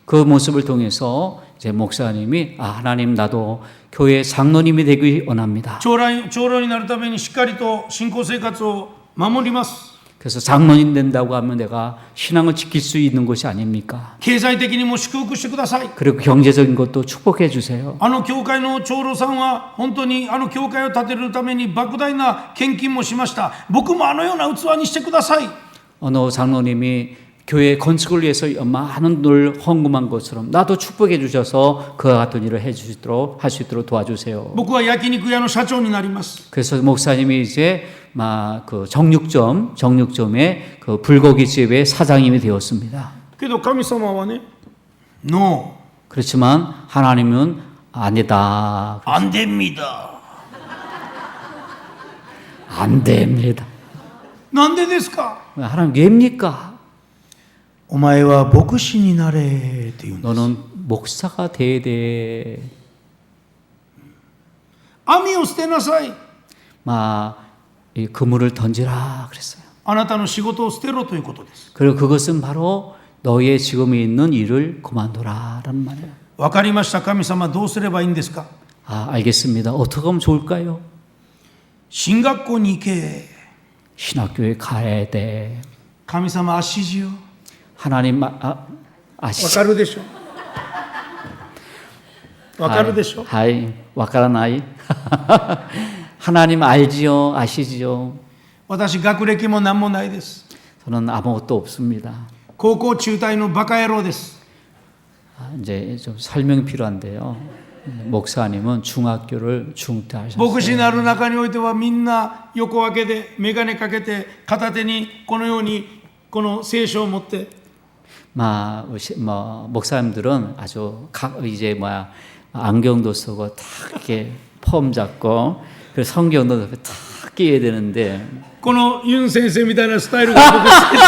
그 모습을 통해서 제 목사님이 하나님 나도 교회 장로님이 되기 원합니다. 長老になるためにしっかりと信仰生活を守ります。 그래서 장로님 된다고 하면 내가 신앙을 지킬 수 있는 것이 아닙니까? 経済的にも祝福してください。 그리고 경제적인 것도 축복해 주세요. あの教会の長老さんは本当にあの教会を建てるために莫大な献金もしました。僕もあのような器にしてください。 어느 장로님이 교회 건축을 위해서 많은 돈을 헌금한 것처럼 나도 축복해 주셔서 그와 같은 일을 할 수 있도록 도와주세요. 僕は焼肉屋の社長になります。 그래서 목사님이 이제 그 정육점의 그 불고기집의 사장님이 되었습니다. けど神様はね、ノ 그렇지만 하나님은 아니다. ー、안 됩니다. 안 됩니다. なんでですか? 하나님 왜입니까? お前は牧師になれって言うんです。 너는 목사가 돼야 돼. 網を捨てなさい。 이 그물을 던지라 그랬어요. あなたの仕事を捨てろということです。 그리고 그것은 바로 너의 지금 있는 일을 그만둬라라는 말이에요. わかりました。神様どうすればいいんですか? 알겠습니다. 어떻게 하면 좋을까요? 進学校に行け。 신학교에 가야 돼. 神様足地よ。 하나님 わかるでしょ? わかるでしょ? 하이, 와카라나이. 하나님 알지요, 아시지요. 私学歴も何もないです。 저는 아무것도 없습니다. 高校中退のバカ野郎です。 이제 좀 설명이 필요한데요. 목사님은 중학교를 중퇴하셨어요. 牧師になる中においてはみんな横分けで眼鏡かけて片手にこのようにこの聖書を持って 목사님들은 아주 안경도 쓰고 탁 이렇게 폼 잡고 그 성경도 탁 끼어야 되는데 このユン先生みたいなスタイルが僕好きです。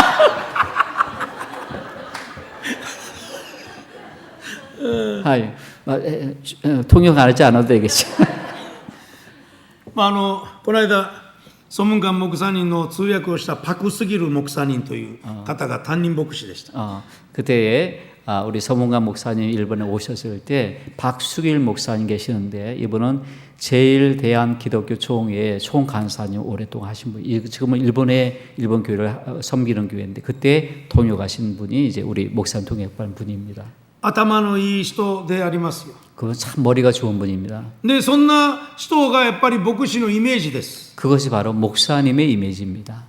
하이, 통역하지 않아도 되겠죠. この間ソムンガン牧サ人の通訳をしたパクスギル牧サ人という方が担任牧師でした。 그때에 우리 서문관 목사님 일본에 오셨을 때 박수길 목사님 계시는데 이분은 제일대한 기독교 총회의 총간사님 오랫동안 하신 분. 지금은 일본 교회를 섬기는 교회인데 그때 통역하신 분이 이제 우리 목사님 통역반 분입니다. 頭のいい人でありますよ。 그건 참 머리가 좋은 분입니다. でそんな人がやっぱり牧師のイメージです。 그것이 바로 목사님의 이미지입니다.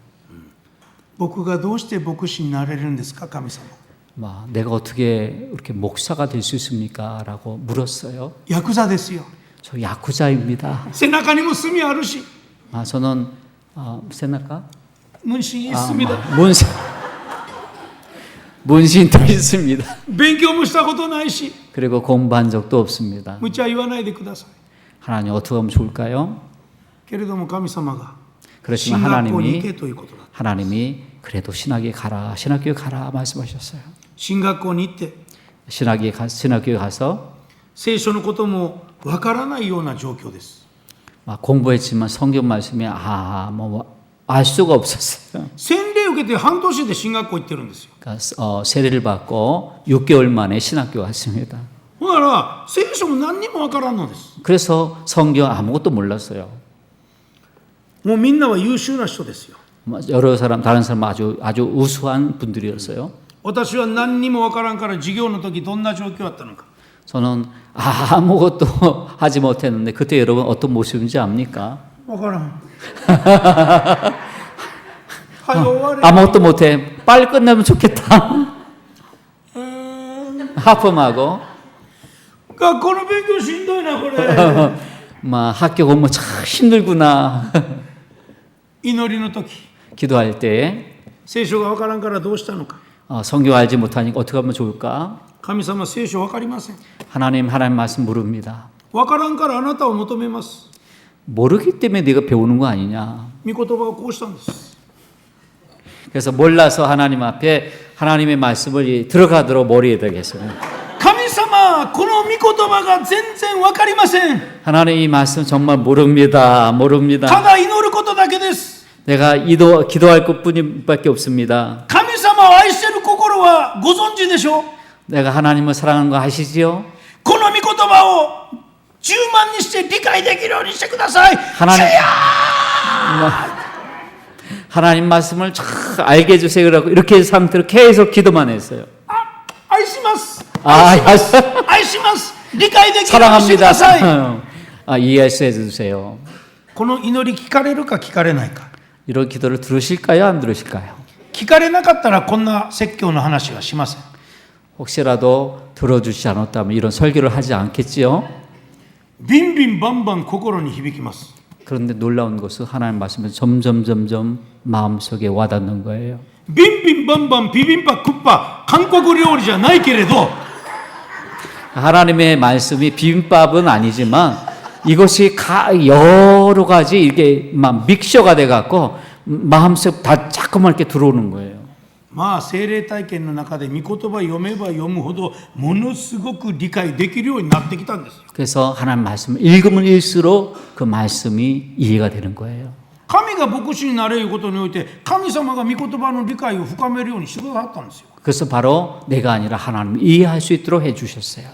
僕がどうして牧師になれるんですか、神様。 내가 어떻게 이렇게 목사가 될 수 있습니까? 라고 물었어요. ヤクザですよ。 저 야쿠자입니다. 背中にも墨あるし、 저는 세나까? 문신이 있습니다. 문신도 있습니다. 勉強もしたことないし、 그리고 공부한 적도 없습니다. 無茶言わないでください。 하나님 어떻게 하면 좋을까요? けれども神様が 그렇지만 進学校に行け 하나님이 ということだ。 하나님이 그래도 신학교에 가라 말씀하셨어요. 進学校に行って 신학교에 가서 聖書のこともわからないような状況です。 공부했지만 성경 말씀이 알 수가 없었어요. 洗礼を受けて半年で進学校行ってるんですよ。 그러니까 세례를 받고 6개월 만에 신학교 갔습니다. ほんなら聖書も何にもわからんのです。 그래서 성경 아무것도 몰랐어요. もうみんなは優秀な人ですよ。 다른 사람 아주 우수한 분들이었어요. 私は何にもわからんから授業の時どんな状況だったのか。 저는 아무것도 하지 못했는데 그때 여러분 어떤 모습인지 압니까? わからん。はい終われ。 아무것도 못해. 빨리 끝나면 좋겠다. 하품하고 学校の勉強しんどいなこれ。 학교 공부 참 힘들구나. 祈りの時 기도할 때 聖書がわからんからどうしたのか。 성경 알지 못하니까 어떻게 하면 좋을까? 神様聖書わかりません。 하나님 말씀 물읍니다. わからんからあなたを求めます。 모르기 때문에 네가 배우는 거 아니냐. 御言葉をこうしたんです。 그래서 몰라서 하나님 앞에 하나님의 말씀을 들어가도록 머리에다 했어요. 神様この御言葉が全然わかりません。 하나님 이 말씀 정말 모릅니다. ただ祈ることだけです。 내가 기도할 것뿐밖에 없습니다. 神様を愛している心はご存知でしょう。 내가 하나님을 사랑하는 거 아시지요? この御言葉を10万にして理解できるようにしてください。 하나님 말씀을 잘 알게 해주세요. 그러고 이렇게 상태로 계속 기도만 했어요. 愛します。 愛します。理解できるようにしてくだ 사랑합니다. さい。 이해해 주세요. この祈り聞かれるか聞かれないか。 이런 기도를 들으실까요? 안 들으실까요? 聞かれなかったらこんな説教の話はしません。 혹시라도 들어주지 않았다면 이런 설교를 하지 않겠지요? ビンビンバンバン心に響きます。 그런데 놀라운 것은 하나님 말씀은 점점 마음속에 와닿는 거예요. ビンビンバンバンビビンパクッパ韓国料理じゃないけれど 하나님의 말씀이 비빔밥은 아니지만 이것이 여러 가지 이게 막 믹셔가 돼 갖고 마음속 다 자꾸만 이렇게 들어오는 거예요. まあ精霊体験の中で御言葉読めば読むほどものすごく理解できるようになってきたんですよ。 그래서 하나님 말씀을 읽으면 읽을수록 그 말씀이 이해가 되는 거예요. 神が牧師になれることにおいて神様が御言葉の理解を深めるようにしてくださったんですよ。 그래서 바로 내가 아니라 하나님을 이해할 수 있도록 해주셨어요.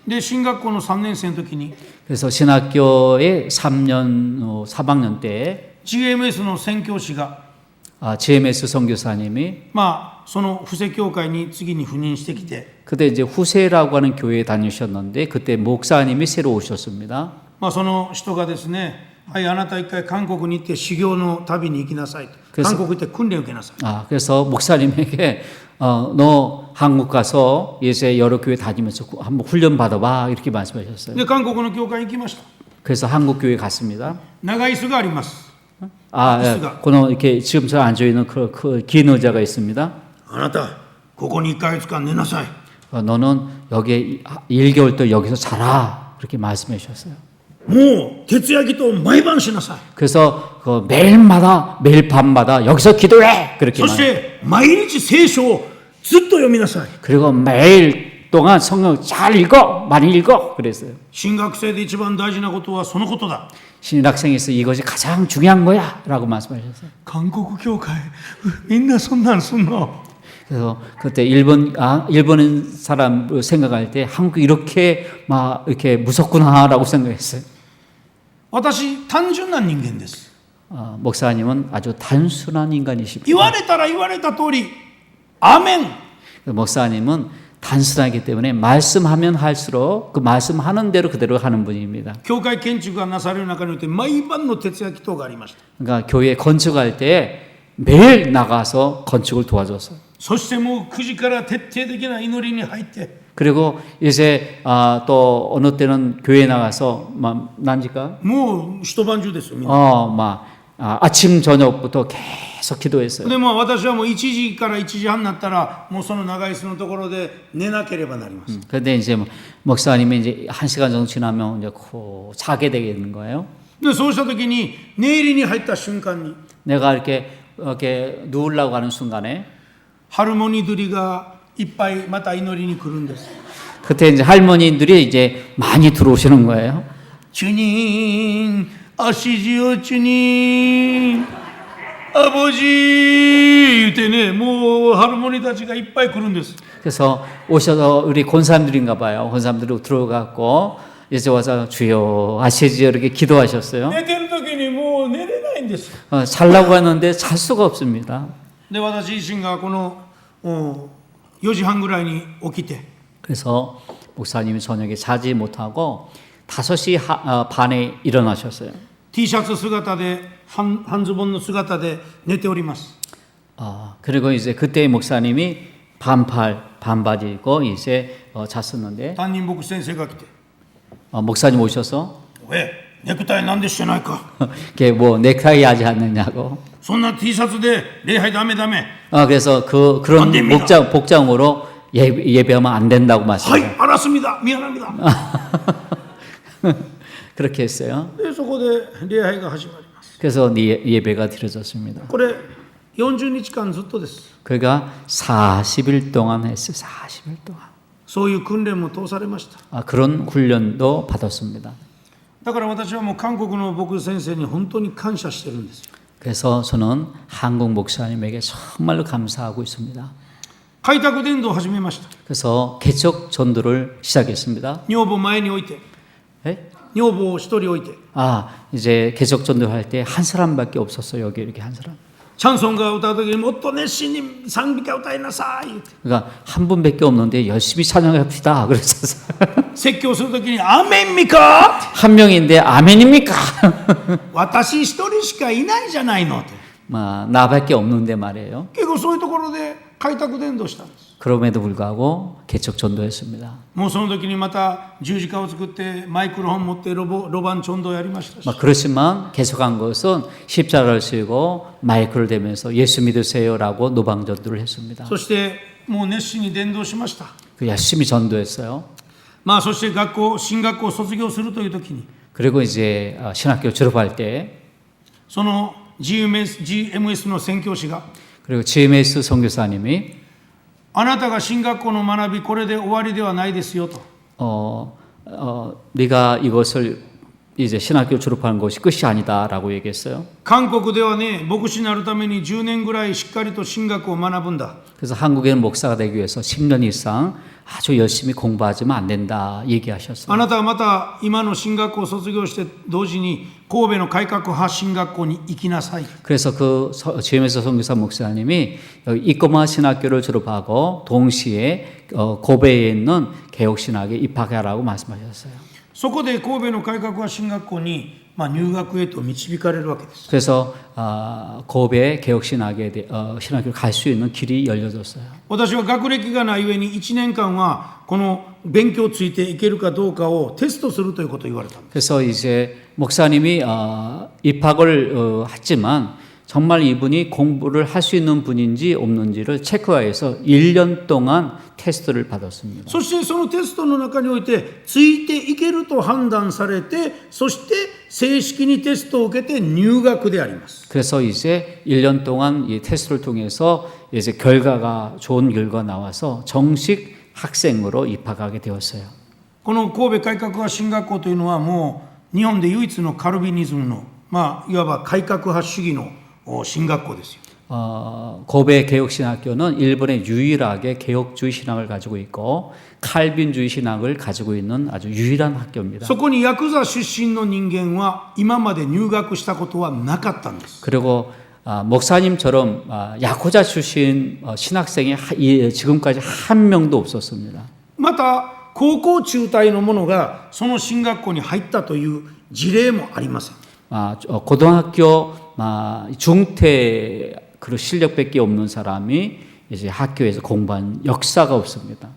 で進学校の3年生の時に 그래서 신학교에 3학년 때 GMS の宣教師が GMS 선교사님이 まあその布施教会に次に赴任してきて 그때 이제 후세라고 하는 교회에 다니셨는데 그때 목사님이 새로 오셨습니다. まあその人がですね、はい、あなた一回韓国に行って修行の旅に行きなさいと。 그래서- 韓国行って訓練を受けなさい。 그래서 목사님에게 너 한국 가서 이제 여러 교회 다니면서 한번 훈련 받아봐 이렇게 말씀하셨어요. で韓国の教会に行きました。 그래서 한국 교회 갔습니다. 長椅子があります。 예, 이렇게 지금 저 앉아 있는 그 긴 의자가 있습니다. あなたここに1ヶ月間寝なさい。 너는 여기에 1개월 동안 여기서 자라 이렇게 말씀해 주셨어요. もう徹夜祈祷を毎晩しなさい。 그래서 매일 밤마다 여기서 기도해 그렇게 そして毎日聖書をずっと読みなさい。 그리고 매일 동안 성경 잘 읽어 많이 읽어 그랬어요. 新学生で一番大事なことはそのことだ。 신학생에서 이것이 가장 중요한 거야라고 말씀하셨어요. 韓国教会みんなそんなんすんの。 그래서 그때 일본 사람 생각할 때 한국 이렇게 막 이렇게 무섭구나라고 생각했어요. 私単純な人間です。 목사님은 아주 단순한 인간이십니다. 言われたら言われた通りアーメン。 목사님은 단순하기 때문에 말씀하면 할수록 그 말씀하는 대로 그대로 하는 분입니다. 教会建築がなされる中において毎晩の徹夜祈祷がありました。 그러니까 교회 건축할 때 매일 나가서 건축을 도와줬어요. そしてもう9時から徹底的な祈りに入って 그리고 이제 또 어느 때는 교회 나가서 막 난지가 もう一晩中ですよ。みんな 아침 저녁부터 계속 기도했어요. でも私はもう1時から1時半になったらもうその長椅子のところで寝なければなります。 그런데 이제 목사님이 이제 1시간 정도 지나면 이제 자게 되는 거예요. でそうした時に寝入りに入った瞬間に 내가 이렇게 누우려고 하는 순간에 ハルモニ들이がいっぱいまた祈りに来るんです。 그때 이제 할머니들이 이제 많이 들어오시는 거예요. 주님 아시지요 주님 아버지 言ってねもうハルモニたちがいっぱい来るんです。 그래서 오셔서 우리 권사님들인가 봐요. 권사님들이 들어갔고 이제 와서 주여 아시지요 이렇게 기도하셨어요. 寝てる時にもう寝れないんです。 자려고 하는데 잘 수가 없습니다. で私自身がこの4時半ぐらいに起きて 그래서 목사님이 저녁에 자지 못하고 5시 반에 일어나셨어요. T シャツ姿で半ズボンの姿で寝ております。 그리고 이제 그때 목사님이 반바지 입고 이제 잤었는데 担任牧師先生が来て 목사님 오셔서 「おいネクタイなんでしてないか 이게 뭐 넥타이 하지 않느냐고 そんな T シャツで礼拝ダメダメ 그래서 그런 안 됩니다. 복장으로 예배하면 안 된다고 はい 말씀해요. 알았습니다 미안합니다 그렇게 했어요. でそこで礼拝が始まります。 그래서 예배가 드려졌습니다. これ40日間ずっとです。 그가 40일 동안 했어요. 40일 동안. そういう訓練も通されました。 그런 훈련도 받았습니다. だから私はもう韓国の牧師先生に本当に感謝してるんですよ。 그래서 저는 한국 목사님에게 정말로 감사하고 있습니다. 開拓伝道を始めました。 그래서 개척 전도를 시작했습니다. 女房前に置いて 네? 女房を一人置いて 이제 개척 전도할 때 한 사람밖에 없었어요. 여기 이렇게 한 사람. チャンソンが歌う時にもっと熱心に賛美歌歌いなさい。 그러니까 한 분밖에 없는데 열심히 찬양합시다. 그랬었어요. 説教する時にアーメンミカ한 명인데 아멘입니까? 私一人しかいないじゃないのって。 나밖에 없는데 말이에요. 結構そういうところで開拓伝道したんです。 그럼에도 불구하고 개척 전도했습니다. もうその時にまた十字架を作ってマイクロフォン持ってロバンチョンドをやりましたし 그렇지만 계속한 것은 십자가를 쓰고 마이크를 대면서 예수 믿으세요라고 노방 전도를 했습니다. そしてもう熱心に伝道しました。 열심히 전도했어요. まあそして進学校を卒業するという時に 그리고 이제 신학교 졸업할 때 その GMS の宣教師が 그리고 GMS 선교사님이 あなたが進学校の学びこれで終わりではないですよと 네가 이것을 이제 신학교 졸업하는 것이 끝이 아니다라고 얘기했어요. 韓国ではね牧師になるために10年ぐらいしっかりと進学を学ぶんだ 그래서 한국에는 목사가 되기 위해서 10년 이상 아주 열심히 공부하지만 안 된다 얘기하셨어요. あなたはまた今の進学校を卒業して同時に神戸の改革派進学校に行きなさい 그래서 그 GMS 선교사 목사님이 이꼬마 신학교를 졸업하고 동시에 고베에 있는 개혁신학에 입학하라고 말씀하셨어요. そこで神戸の改革派進学校に、入学へと導かれるわけです 그래서 고베 개혁신학에 신학교를 갈 수 있는 길이 열려졌어요. 私は学歴がない上に1年間はこの勉強ついていけるかどうかをテストするということを言われたんです 그래서 이제 목사님이 입학을 했지만 정말 이분이 공부를 할 수 있는 분인지 없는지를 체크하여서 1년 동안 테스트를 받았습니다. そしてそのテストの中においてついていけると判断されてそして正式にテストを受けて入学であります 그래서 이제 1년 동안 이 테스트를 통해서 이제 좋은 결과가 나와서 정식 학생으로 입학하게 되었어요. この神戸改革派進学校というのはもう日本で唯一のカルビニズムの、いわば改革派主義の進学校ですよ 고베 개혁신학교는 일본의 유일하게 개혁주의 신학을 가지고 있고 칼빈주의 신학을 가지고 있는 아주 유일한 학교입니다. そこにヤクザ出身の人間は今まで入学したことはなかったんです 그리고 목사님처럼 야쿠자 출신 신학생이 지금까지 한 명도 없었습니다. また高校中退の者がその進学校に入ったという事例もありません 고등학교 중퇴 그 실력밖에 없는 사람이 이제 학교에서 공부한 역사가 없습니다.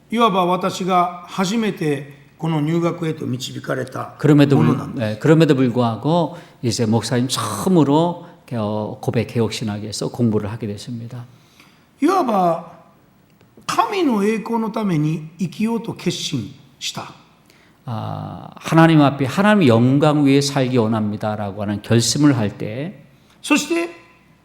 いわば私が初めてこの入学へと導かれた 그럼에도 ものなんです 그럼에도 불구하고 이제 목사님 처음으로 고베 개혁신학에서 공부를 하게 됐습니다. いわば神の栄光のために生きようと決心した 하나님 앞에 하나님의 영광 위에 살기 원합니다라고 하는 결심을 할 때 そして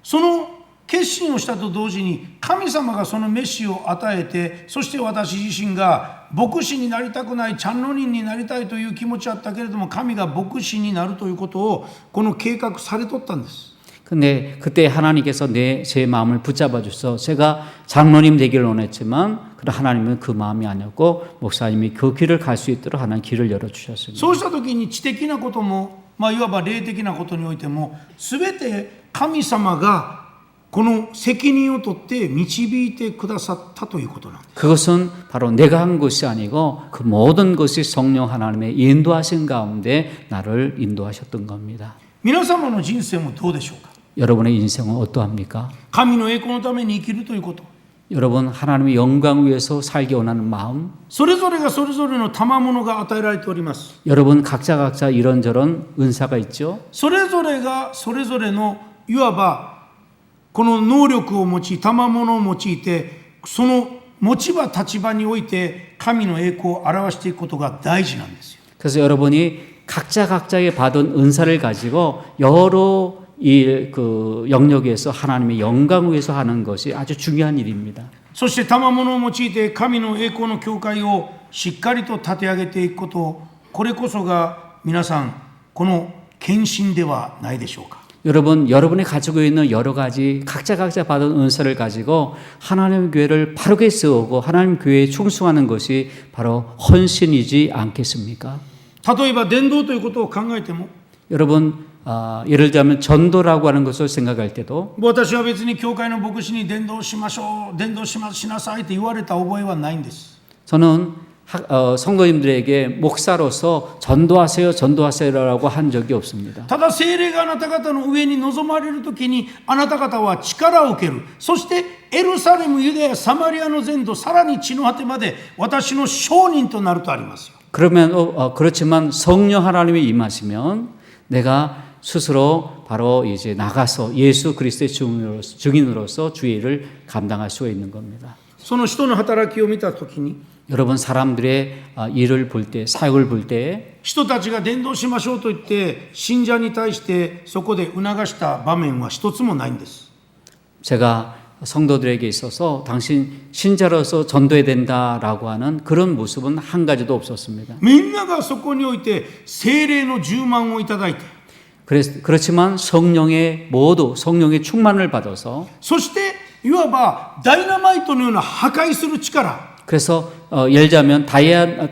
その決心をしたと同時に神様がその飯を与えてそして私自身が牧師になりたくないchanroninになりたいという気持ちあったけれども神が牧師になるということをこの計画されとったんです 근데 그때 하나님께서 제 마음을 붙잡아 주셔서 제가 장로님 되기를 원했지만 하나님은 그 마음이 아니었고 목사님이 그 길을 갈 수 있도록 하는 길을 열어주셨습니다. そうした時に知的なことも、いわば霊的なことにおいても全て神様がこの責任を取って導いてくださったということなんです。 그것은 바로 내가 한 것이 아니고 그 모든 것이 성령 하나님의 인도하신 가운데 나를 인도하셨던 겁니다. 皆様の人生もどうでしょうか。 여러분의 인생은 어떠합니까? 神の栄光のために生きるということ。 여러분 하나님의 영광 위해서 살기 원하는 마음 それぞれがそれぞれの賜物が与えられております。 여러분 각자 이런저런 은사가 있죠. それぞれがそれぞれのいわばこの能力を用い賜物を用いてその持ち場立場において神の栄光を表していくことが大事なんですよ。 그래서 여러분이 각자의 받은 은사를 가지고 여러 그 영역에서 하나님의 영광을 위해서 하는 것이 아주 중요한 일입니다. そして賜物を用いて神の栄光の教会をしっかりと立て上げていくこと、これこそが皆さんこの献身ではないでしょうか。 여러분이 가지고 있는 여러 가지 각자 받은 은사를 가지고 하나님 교회를 바르게 세우고 하나님 교회에 충성하는 것이 바로 헌신이지 않겠습니까? 例えば伝道ということを考えても 여러분 예를 들자면 전도라고 하는 것을 생각할 때도 私は別に教会の牧師に伝道しましょう伝道しなさいと言われた覚えはないんです。 저는 성도님들에게 목사로서 전도하세요, 전도하세요라고 한 적이 없습니다. ただ聖霊があなた方の上に臨まれるときにあなた方は力を受ける。そしてエルサレム、ユダヤ、サマリアの全土、さらに地の果てまで私の証人となるとありますよ。 그렇지만 성령 하나님이 임하시면 내가 스스로 바로 이제 나가서 예수 그리스도의 증인으로서 주의 일을 감당할 수가 있는 겁니다. その人の働きを見たときに 여러분 사람들의 일을 볼 때, 사역을 볼 때 人たちが伝道しましょうと言って信者に対してそこで促した場面は一つもないんです。 제가 성도들에게 있어서 당신 신자로서 전도해야 된다라고 하는 그런 모습은 한 가지도 없었습니다. みんながそこにおいて聖霊の充満をいただいて 그렇지만 성령의 충만을 받아서 そしていわばダイナマイトのような破壊する力 그래서 예를 들자면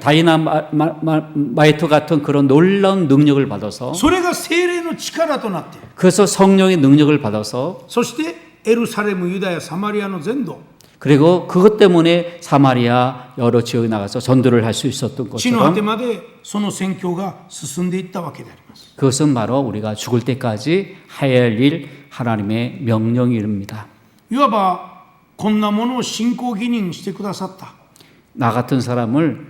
다이나마이트 같은 그런 놀라운 능력을 받아서 それが聖霊の力となって 그래서 성령의 능력을 받아서 そしてエルサレム、ユダヤ、サマリアの全土 그리고 그것 때문에 사마리아 여러 지역에 나가서 전도를 할 수 있었던 地の果て 것처럼 までその宣教が進んでいったわけであります。 그것은 바로 우리가 죽을 때까지 해야 할 일 하나님의 명령입니다. いわばこんなものを信仰義認してくださった 나 같은 사람을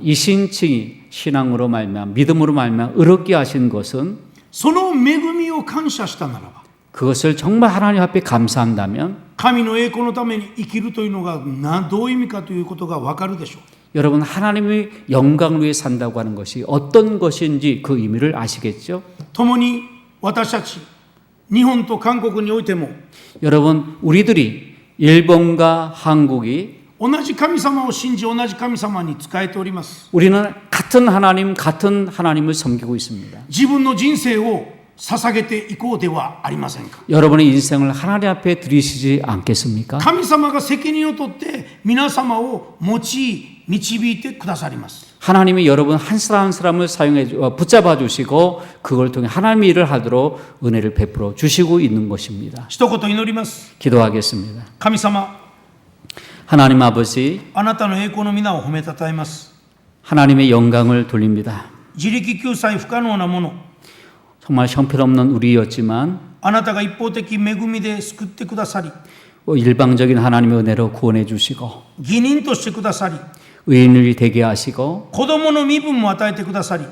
이신칭이 신앙으로 말미암아 믿음으로 말미암아 의롭게 하신 것은 その恵みを感謝したならば 그것을 정말 하나님 앞에 감사한다면 神の栄光のために生きるというのがどういう意味かということがわかるでしょう。 여러분 하나님의 영광을 위해 산다고 하는 것이 어떤 것인지 그 의미를 아시겠죠? 共に私たち日本と韓国においても 여러분 우리들이 일본과 한국이 同じ神様を信じ同じ神様に仕えております。 우리는 같은 하나님을 섬기고 있습니다. 自分の人生を捧げていこうではありませんか。 여러분의 인생을 하나님 앞에 드리시지 않겠습니까? 神様が責任を取って皆様を用い導いてくださります。 하나님이 여러분 한 사람 한 사람을 붙잡아 주시고 그걸 통해 하나님의 일을 하도록 은혜를 베풀어 주시고 있는 것입니다. 一言祈ります。 기도하겠습니다. 神様、 하나님 아버지, あなたの栄光の皆を褒めたたえます。 하나님의 영광을 돌립니다. 自力救済不可能なもの、 정말 형편없는 우리였지만 あなたが一方的恵みで救ってくださり、 일방적인 하나님의 은혜로 구원해 주시고 義人としてくださり、 의인을 되게 하시고 子供の身分も与えてくださり、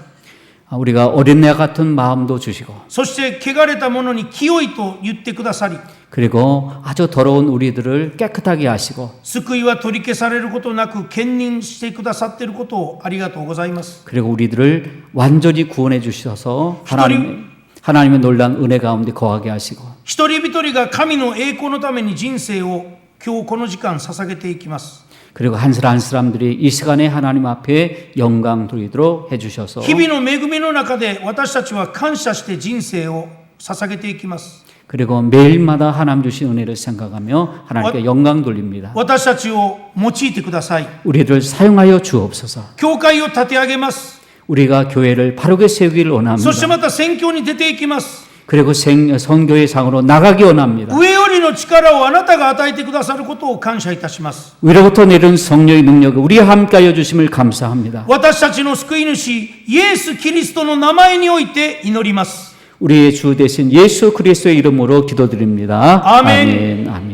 우리가 어린애 같은 마음도 주시고 そして汚れた者に清いと言ってくださり、 그리고 아주 더러운 우리들을 깨끗하게 하시고 救いは取り消されることなく兼任してくださっていることをありがとうございます。 그리고 우리들을 완전히 구원해 주셔서 하나님의 놀라운 은혜 가운데 거하게 하시고 一人一人が神の栄光のために人生を今日この時間捧げていきます。 그리고 한 사람들이 이 시간에 하나님 앞에 영광 돌리도록 해주셔서 日々の恵みの中で私たちは感謝して人生を捧げていきます。 그리고 매일마다 하나님 주신 은혜를 생각하며 하나님께 영광 돌립니다. 私たちを用いてください。 우리를 사용하여 주옵소서. 教会を立て上げます。 우리가 교회를 바르게 세우기를 원합니다. そしてまた宣教に出ていきます。 그리고 선교의 상으로 나가기 원합니다. 上よりの力をあなたが与えてくださることを感謝いたします。 위로부터 내린 성령의 능력을 우리와 함께하여 주심을 감사합니다. 私たちの救い主イエス・キリストの名前において祈ります。 우리의 주 대신 예수 그리스도의 이름으로 기도드립니다. 아멘. 아멘.